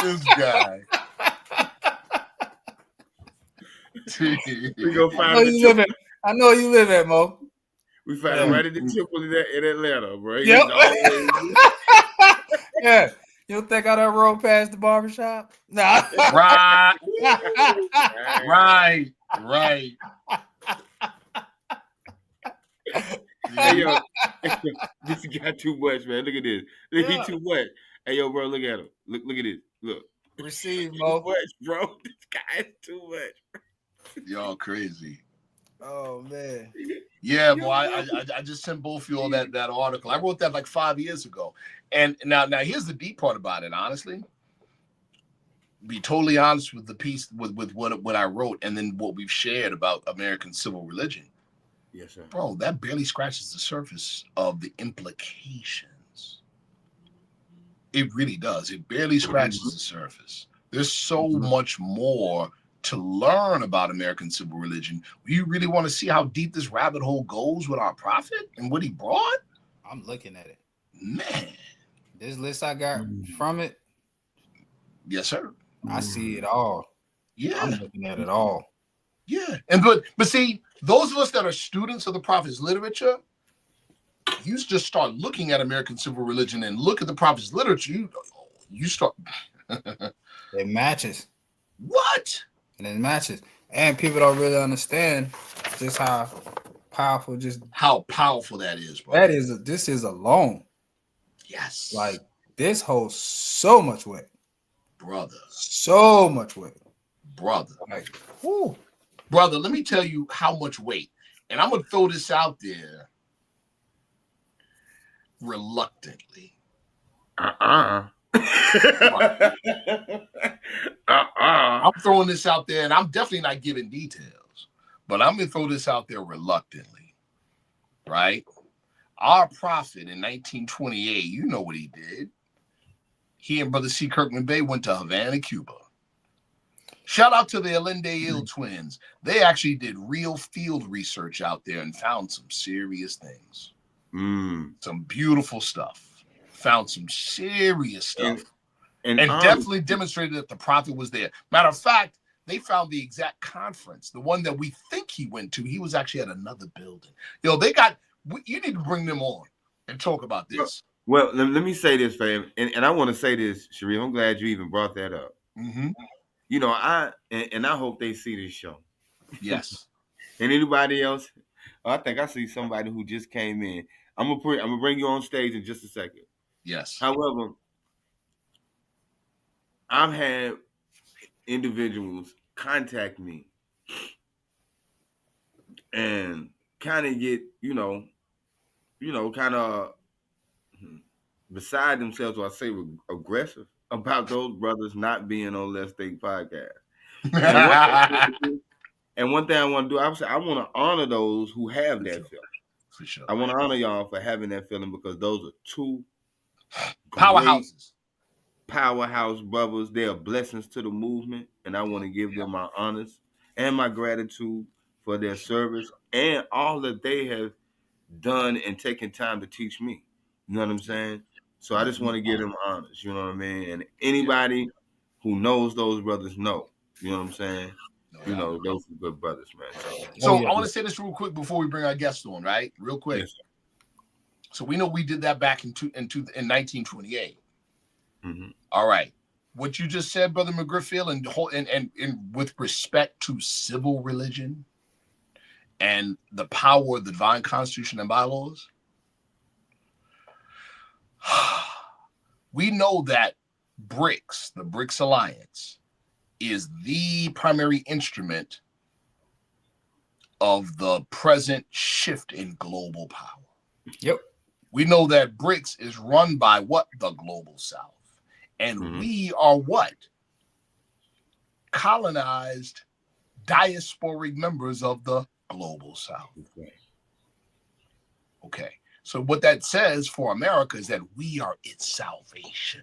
This guy. We go find I know you live at, Mo. We found him right at the temple in Atlanta, bro. Yep. Yeah. You don't think I done rolled past the barbershop? Nah. Right. Hey, yo, this got too much, man. Look at this. He too much. Hey, yo, bro, look at him. Look at this. Look. Receive, Mo. Too much, bro. This guy is too much. Y'all crazy. Oh man. Yeah, boy. I just sent both of you all that article. I wrote that like 5 years ago. And now here's the deep part about it, honestly. Be totally honest with the piece with what I wrote and then what we've shared about American civil religion. Yes, sir. Bro, that barely scratches the surface of the implications. It really does. It barely scratches the surface. There's so much more to learn about American civil religion. You really want to see how deep this rabbit hole goes with our prophet and what he brought? I'm looking at it. Man. This list I got from it. Yes, sir. I see it all. Yeah. I'm looking at it all. Yeah. And but see, those of us that are students of the prophet's literature, you just start looking at American civil religion and look at the prophet's literature, you start It matches. What? And it matches. And people don't really understand just how powerful that is, bro. This is alone. Yes. Like this holds so much weight. Brother. So much weight. Brother. Like, whoo. Brother, let me tell you how much weight. And I'm gonna throw this out there reluctantly. I'm throwing this out there, and I'm definitely not giving details, but I'm gonna throw this out there reluctantly, right? Our prophet in 1928, you know what he did. He and Brother C. Kirkman Bey went to Havana, Cuba. Shout out to the Allende twins. They actually did real field research out there and found some serious things. Some beautiful stuff. Found some serious stuff. And definitely demonstrated that the prophet was there. Matter of fact, they found the exact conference, the one that we think he went to. He was actually at another building. You need to bring them on and talk about this. Well, let me say this, fam. And I want to say this, Sharif. I'm glad you even brought that up. Mm-hmm. You know, I hope they see this show. Yes. And anybody else? I think I see somebody who just came in. I'm gonna bring you on stage in just a second. Yes. However, I've had individuals contact me and kind of get, kind of beside themselves, or I say aggressive about those brothers not being on Let's Think Podcast. And one thing I want to do, I want to honor those who have that feeling. For sure. I want to honor y'all for having that feeling, because those are two powerhouses. Powerhouse brothers. They are blessings to the movement, and I want to give them my honors and my gratitude for their service and all that they have done and taken time to teach me. You know what I'm saying? So I just want to give them honors. You know what I mean? And anybody who knows those brothers know. You know what I'm saying? You know, those are good brothers, man. So I want to say this real quick before we bring our guest on, right? Real quick. Yes, so we know we did that back in 1928. Mm-hmm. All right. What you just said, Brother McGriffil, and with respect to civil religion and the power of the divine constitution and bylaws, we know that BRICS, the BRICS Alliance, is the primary instrument of the present shift in global power. Yep. We know that BRICS is run by what? The global South. And we are what? Colonized, diasporic members of the global South. Okay. So what that says for America is that we are its salvation.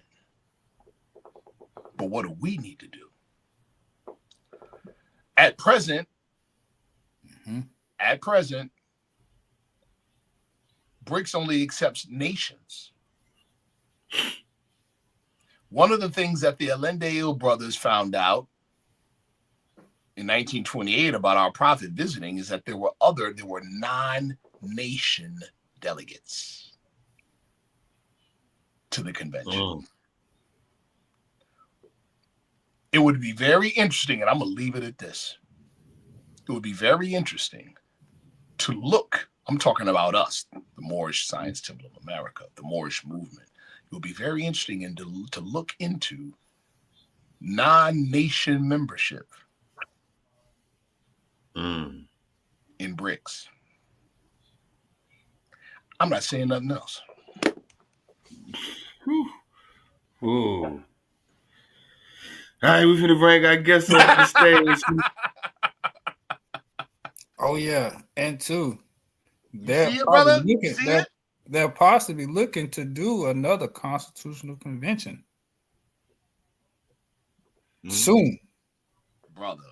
But what do we need to do? At present, BRICS only accepts nations. One of the things that the Allende brothers found out in 1928 about our prophet visiting is that there were non-nation delegates to the convention. It would be very interesting, and I'm going to leave it at this. It would be very interesting to look, I'm talking about us, the Moorish Science Temple of America, the Moorish movement. It would be very interesting to look into non-nation membership in BRICS. I'm not saying nothing else. Whoa. All right, we're finna bring our guests up to the stage. Oh yeah, and two, See it, brother? They're possibly looking to do another constitutional convention soon, brother.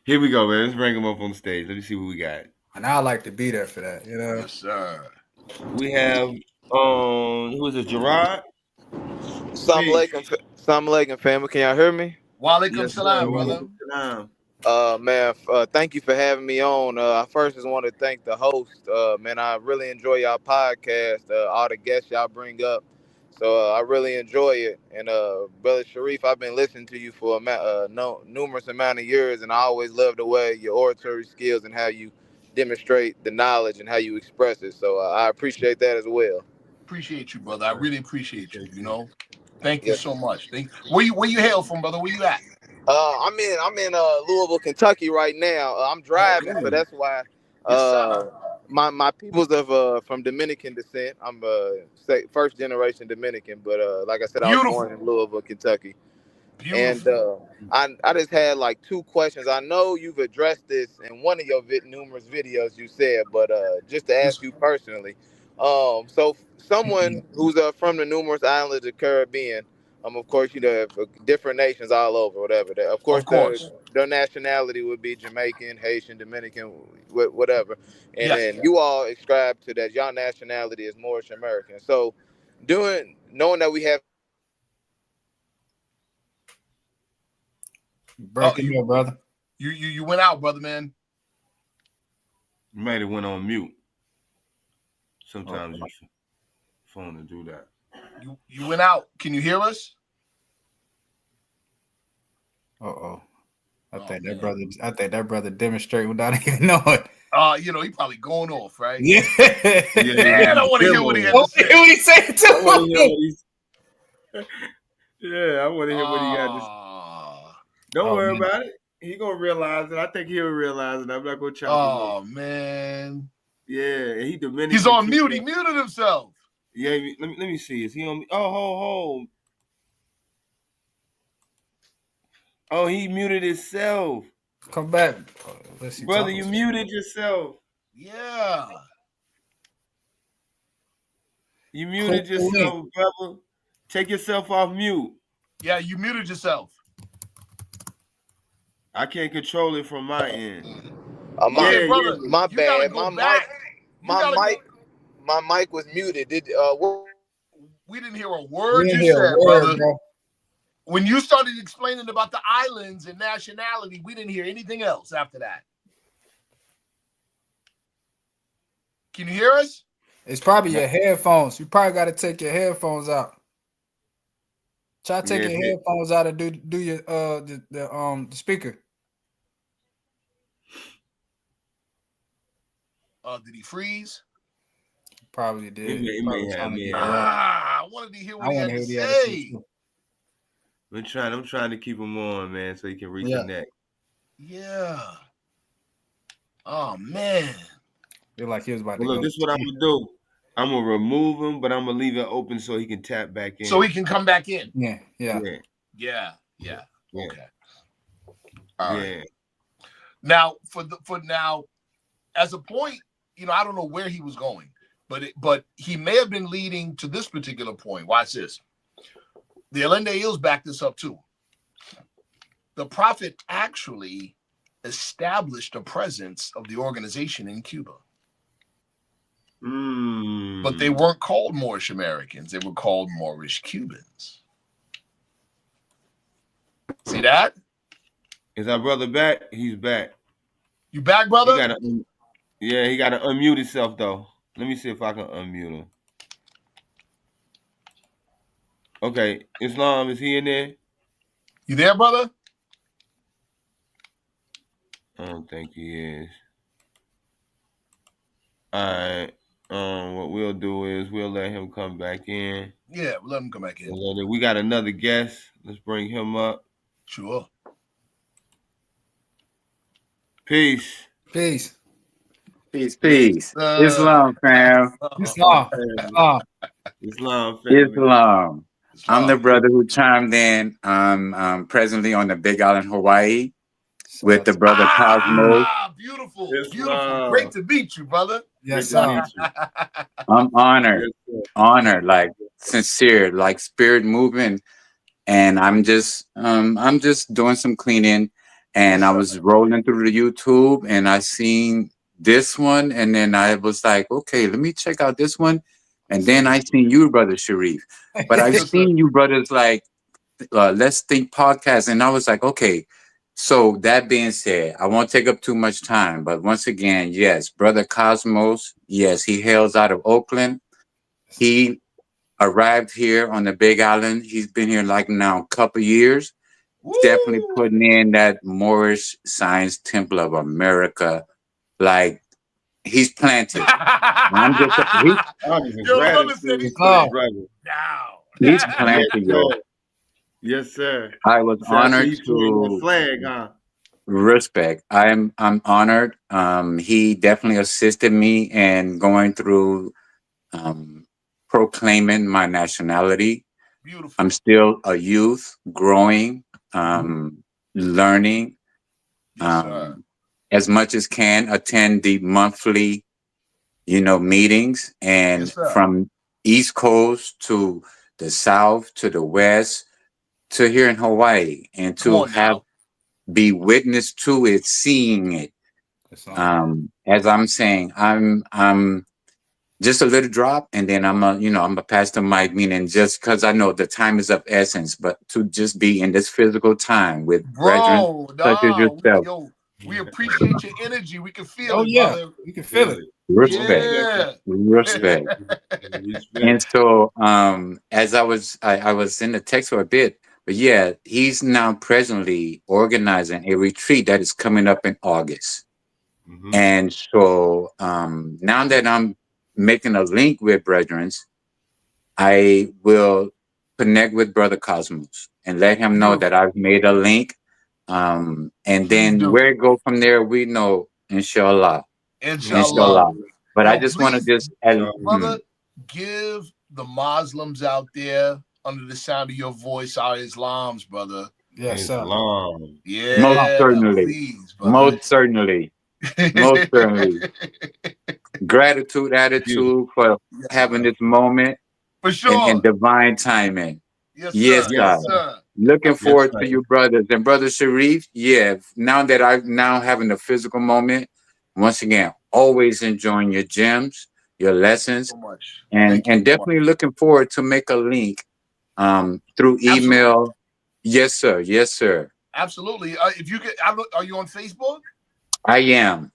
Here we go, man. Let's bring them up on the stage. Let me see what we got. And I like to be there for that, you know. Yes, sir. We have who is it, Gerard? Assalamu alaikum, family. Can y'all hear me? Wa alaikum salam, brother. Man, thank you for having me on. I first just want to thank the host. Man, I really enjoy y'all podcast, all the guests y'all bring up. So I really enjoy it. And Brother Sharif, I've been listening to you for numerous amount of years, and I always love the way your oratory skills and how you demonstrate the knowledge and how you express it. So I appreciate that as well. Appreciate you, brother. I really appreciate you. You know, thank you so much. Where you hail from, brother? Where you at? I'm in Louisville, Kentucky right now. I'm driving, so that's why. My people's from Dominican descent. I'm first generation Dominican, but like I said, I was born in Louisville, Kentucky. Beautiful. And I just had like two questions. I know you've addressed this in one of your numerous videos you said, but just to ask you personally. So someone who's from the numerous islands of the Caribbean, of course, you know, different nations all over, whatever. Of course. Their nationality would be Jamaican, Haitian, Dominican, whatever. And then you all ascribe to that. Y'all nationality is Moorish American. So knowing that we have. Breaking up, brother. You went out, brother, man. You might have went on mute. Sometimes your phone to do that. You went out. Can you hear us? I think that brother demonstrated without even knowing. You know, he probably going off, right? Yeah. I don't want to hear what he had to say. What he said too. I want to hear what he got to say. Don't worry about it. He gonna realize it. I think he'll realize it. I'm not gonna chop him up. Man. Yeah, he Dominican. He's on mute. He muted himself. Yeah, let me see. Is he on? Oh, Oh, he muted himself. Come back. Brother, you muted yourself. Yeah. You muted yourself, brother. Take yourself off mute. Yeah, you muted yourself. I can't control it from my end. Brother, my bad. My mic was muted. We didn't hear a word you said, brother. Bro. When you started explaining about the islands and nationality, we didn't hear anything else after that. Can you hear us? It's probably your headphones. You probably got to take your headphones out. Try to take Yeah, your hit. headphones out and do your the speaker. Did he freeze? Probably It did. may, it Probably may have, trying to may get have. it up. I wanted to hear I what he want had to to hear what he had to say say. too. I'm trying to keep him on, man, so he can reconnect. Yeah. Oh man. Feel like he was about to Well, go. look, this is what I'm gonna do. I'm gonna remove him, but I'm gonna leave it open so he can tap back in. So he can come back in. Yeah. Yeah. Yeah. Okay. All right. Yeah. Now, for now, as a point, I don't know where he was going, but he may have been leading to this particular point. Watch this. The Allende Hills back this up too. The Prophet actually established a presence of the organization in Cuba. But they weren't called Moorish Americans. They were called Moorish Cubans. See that? Is our brother back? He's back. You back, brother? He gotta unmute himself though. Let me see if I can unmute him. Okay, Islam, is he in there? You there, brother? I don't think he is. All right. What we'll do is we'll let him come back in. Yeah, we'll let him come back in. We got another guest. Let's bring him up. Sure. Peace. Peace. Islam, fam. Islam. Islam. I'm the brother who chimed in presently on the Big Island, Hawaii, with the brother Cosmos. Beautiful. Islam. Beautiful. Great to meet you, brother. Yes, Great to sir. meet you. I'm honored. Yes, sir. Honored, like sincere, like spirit movement. And I'm just doing some cleaning. And I was rolling through the YouTube and I seen this one. And then I was like, okay, let me check out this one. And then I seen you, brother Sharif. But I've seen you brothers like Let's Think podcast. And I was like, okay. So that being said, I won't take up too much time. But once again, yes, brother Cosmos, yes, he hails out of Oakland. He arrived here on the Big Island. He's been here like now a couple years. Woo! Definitely putting in that Moorish Science Temple of America. Like he's planted. I'm just he's planted, yo. Yes, sir. I was honored to flag, huh? respect. I'm honored. He definitely assisted me in going through proclaiming my nationality. Beautiful. I'm still a youth, growing, learning, as much as can attend the monthly, meetings, and from East Coast to the South to the West to here in Hawaii, and to be witness to it, seeing it. As I'm saying, I'm just a little drop, and then I'm a pass the mic, meaning just because I know the time is of essence, but to just be in this physical time with brethren such as yourself. We appreciate your energy. We can feel it, yeah. brother. We can feel it. Respect. And so as I was in the text for a bit, but yeah, he's now presently organizing a retreat that is coming up in August. And so now that I'm making a link with brethren, I will connect with Brother Cosmos and let him know that I've made a link. And then where it go from there, we know, inshallah. But I just want to just brother, give the Muslims out there under the sound of your voice our Islams, brother. Yes, sir. Yeah, most certainly. Please, most certainly. Most certainly. Gratitude, attitude for having this moment. For sure. And divine timing. Yes, God. Sir. Looking forward to you, brothers. And Brother Sharif, now that I'm now having a physical moment, once again, always enjoying your gems, your lessons, so much. and definitely looking forward to make a link through email. Yes, sir. Yes, sir. Absolutely. If you could, are you on Facebook? I am.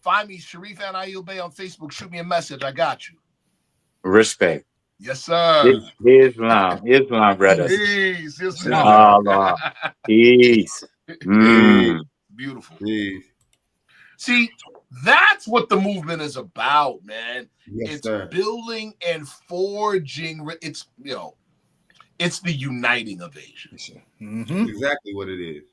Find me, Sharif Anael-Bey on Facebook. Shoot me a message. I got you. Respect. Yes, sir. Islam, brothers. Peace. Islam. Allah, peace. Beautiful. Peace. See, that's what the movement is about, man. Yes, It's sir. building and forging. It's it's the uniting of Asia. Mm-hmm. Exactly what it is.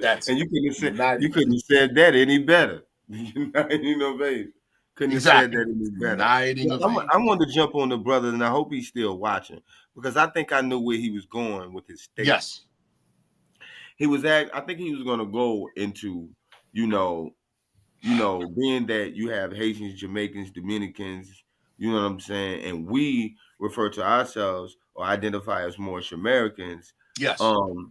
That's And you couldn't have uniting. said that any better. Uniting of Asia. Couldn't have said Exactly. that any better. Uniting of Asia. I want to jump on the brother, and I hope he's still watching, because I think I knew where he was going with his statement. Yes. I think he was going to go into, being that you have Haitians, Jamaicans, Dominicans, you know what I'm saying, and we refer to ourselves or identify as Moorish Americans. Yes. How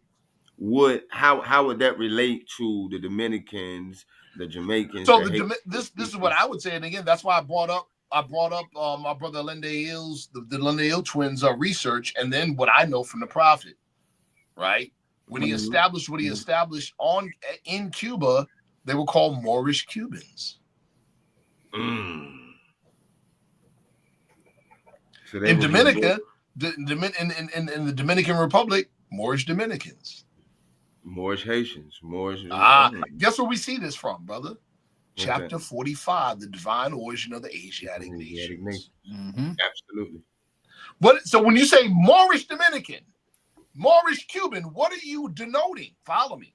would that relate to the Dominicans, the Jamaicans? So this is what I would say, and again, that's why I brought up my brother Lende Ills, the Lende Ill twins research, and then what I know from the Prophet, right? When he established what he established in Cuba, they were called Moorish Cubans. So In Dominica, in the Dominican Republic, Moorish Dominicans. Moorish Haitians, Moorish. Guess where we see this from, brother? Chapter 45, the divine origin of the Asiatic nations. Absolutely. So when you say Moorish Dominican, Moorish Cuban, what are you denoting? Follow me.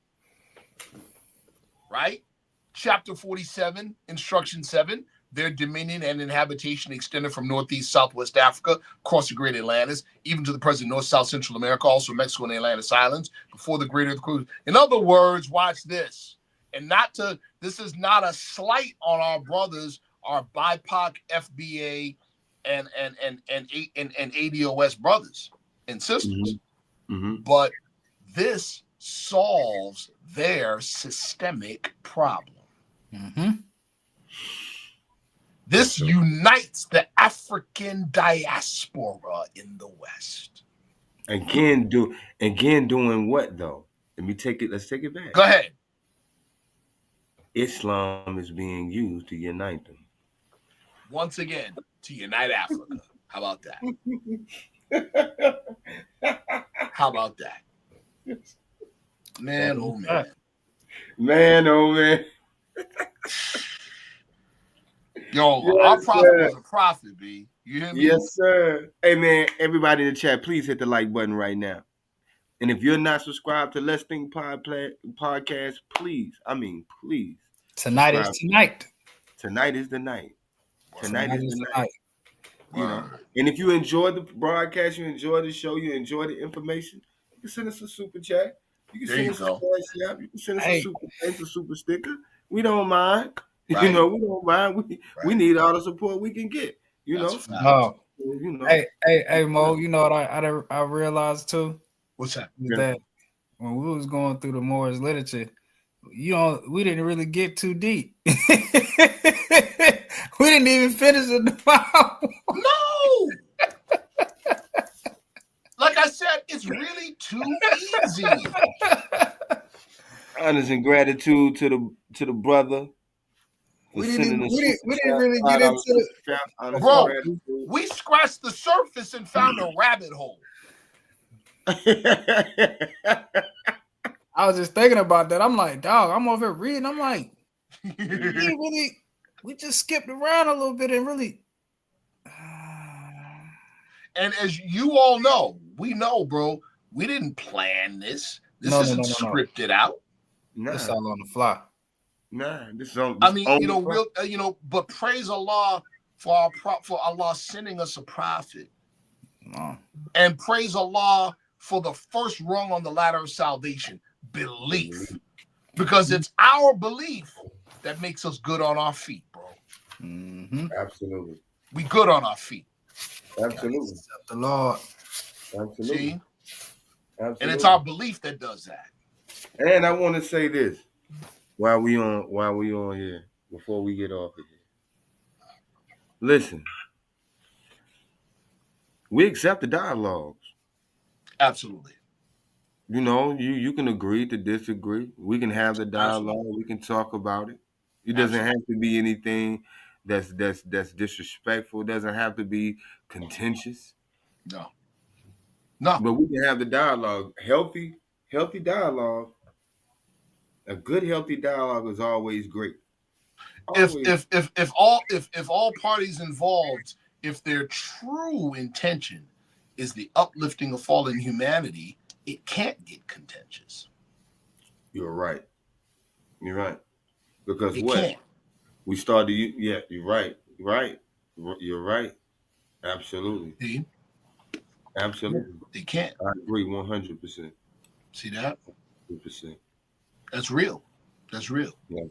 Right? Chapter 47, instruction 7, their dominion and inhabitation extended from Northeast, Southwest Africa, across the Great Atlantis, even to the present North, South, Central America, also Mexico and the Atlantis Islands, before the Great Earthquake. In other words, watch this. And this is not a slight on our brothers, our BIPOC, FBA, and ADOS brothers and sisters. But this solves their systemic problem. This unites the African diaspora in the West. Again, doing what though? Let's take it back. Go ahead. Islam is being used to unite them. Once again, to unite Africa. How about that? How about that? Man, oh man. Man, oh man. Yo, Yes, our prophet sir. was a prophet, B. You hear me? Yes, sir. Hey, man, everybody in the chat, please hit the like button right now. And if you're not subscribed to Let's Think Podcast, please. Tonight is tonight. Tonight is the night. Tonight is the night. You know. Word. And if you enjoyed the broadcast, you enjoyed the show, you enjoyed the information, you can send us a super chat. You can There send you us go. a cash app. You can send us a super thanks, a super sticker. We don't mind. Right. You know, we don't mind. We Right. need all the support we can get. You That's know. a fact. Oh, You know. hey, Mo. You know what I realized too? What's that? Was that when we was going through the Moorish literature, we didn't really get too deep. We didn't even finish the Bible. No. Like I said, it's really too easy. Honors and gratitude to the brother. We didn't really get into it. Bro, we scratched the surface and found a rabbit hole. I was just thinking about that. I'm like, dog, I'm over here reading. I'm like, we just skipped around a little bit and really. And as you all know, we know, bro, we didn't plan this. This isn't scripted out. Nah. It's all on the fly. Nah, this is on. I mean, but praise Allah for Allah sending us a prophet. No. And praise Allah for the first rung on the ladder of salvation, belief. Because it's our belief that makes us good on our feet, bro. Mm-hmm. Absolutely. We good on our feet. Absolutely. The Lord. Absolutely. See? Absolutely. And it's our belief that does that. And I want to say this while we on here, before we get off of here. Listen, we accept the dialogues. Absolutely. You know, you can agree to disagree. We can have the dialogue. Absolutely. We can talk about it. It doesn't have to be anything that's disrespectful. It doesn't have to be contentious. No. But we can have the dialogue, healthy dialogue. A good, healthy dialogue is always great. Always. If all parties involved, if their true intention is the uplifting of fallen humanity, it can't get contentious. You're right. You're right. Because It what? can't. We started, yeah, you're right. You're right. Absolutely. See? Absolutely. They can't. I agree 100%. See that? 100%. That's real. That's real. Yeah.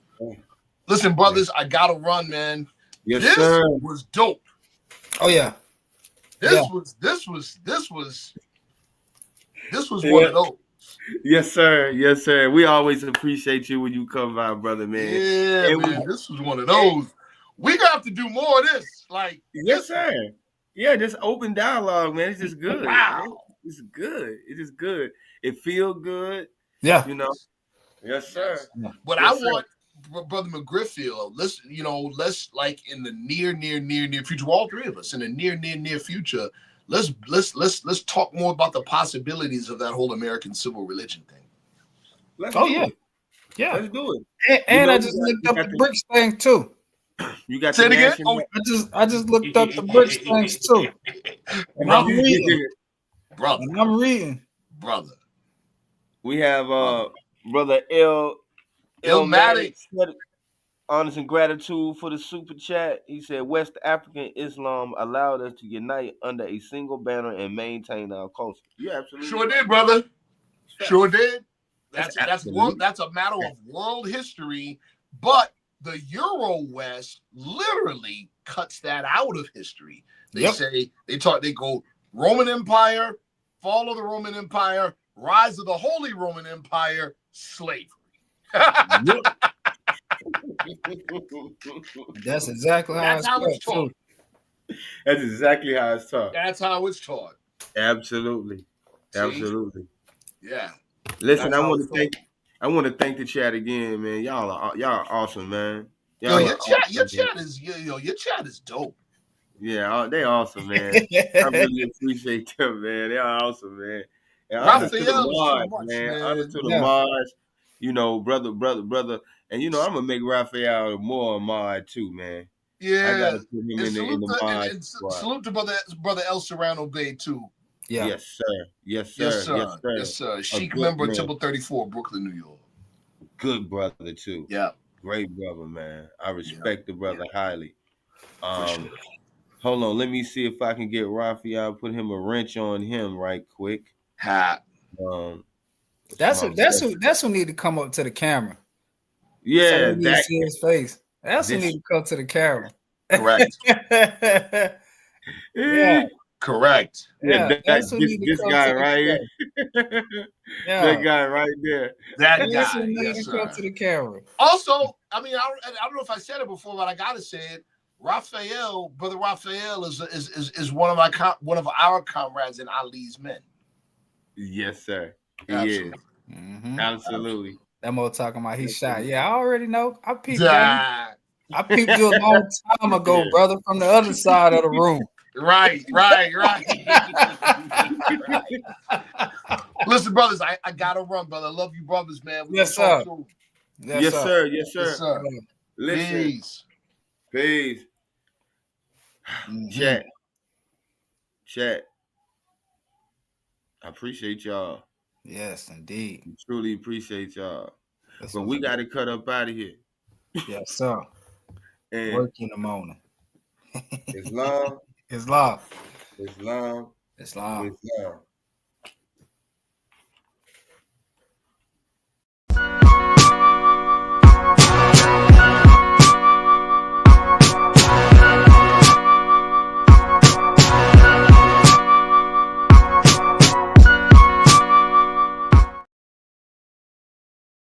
Listen, brothers, I gotta run, man. Yes, this sir. was dope. Oh yeah. This was one of those. Yes, sir. Yes, sir. We always appreciate you when you come by, brother, man. Yeah, man. This was one of those. We gonna have to do more of this. Like, yes, sir. Yeah, just open dialogue, man. It's just good. Wow. Man. It's good. It is good. It feel good. Yeah. You know. Yes, sir. But yes, I want Brother McGrifffield, let's like in the near future, all three of us in the near future, let's talk more about the possibilities of that whole American civil religion thing. Let's do it. Yeah. Let's do it. And I just looked up the BRICS thing too. You got Say it again? Oh, I just looked up the BRICS things too. And I'm reading. Brother. And I'm reading. Brother. We have brother Illmatic. Honest and gratitude for the super chat. He said West African Islam allowed us to unite under a single banner and maintain our culture. Yeah, absolutely. Sure did, brother. Sure did. That's a matter of world history, but the Euro West literally cuts that out of history. They say they go Roman Empire, fall of the Roman Empire, rise of the Holy Roman Empire, slavery. That's exactly how it's taught. That's exactly how it's taught. That's how it's taught. Absolutely. See? Absolutely. Yeah. Listen, I want to thank the chat again, man. Y'all are awesome, man. Your chat is dope. Yeah, they awesome, man. I really appreciate them, man. They are awesome, man. And honor to the Mars, man. Honor to the Mars. You know, brother. And, you know, I'm going to make Raphael more a mod, too, man. Yeah. I got to put him in the mod squad. Salute to brother Anael-Bey, too. Yeah. Yes, sir. Yes, sir. Chic member of Temple 34, Brooklyn, New York. Good brother, too. Yeah. Great brother, man. I respect the brother highly. Sure. Hold on. Let me see if I can get Raphael, put him a wrench on him right quick. Hat. That's who need to come up to the camera. Yeah, so see his face. That's who need to come to the camera. Correct. Yeah. Correct. Yeah, this guy right here. Yeah. That guy right there. That That's guy. who need to come to the camera. Also, I mean, I don't know if I said it before, but I gotta say it. Brother Raphael is one of our comrades in Ali's men. Yes, sir. He Absolutely. is. Mm-hmm. Absolutely. That mo talking about he shot. Yeah, I already know. I peeped Yeah. I peeped you a long time ago, brother, from the other side of the room. Right. Listen, brothers, I gotta run, brother. I love you, brothers, man. Yes, sir. Yes, sir. Yes, sir. Listen. Peace. Mm-hmm. Chat. I appreciate y'all. Yes, indeed. I truly appreciate y'all. But we got to cut up out of here. Yes, sir. And work in the morning. Islam. Islam. Islam. Islam. Islam.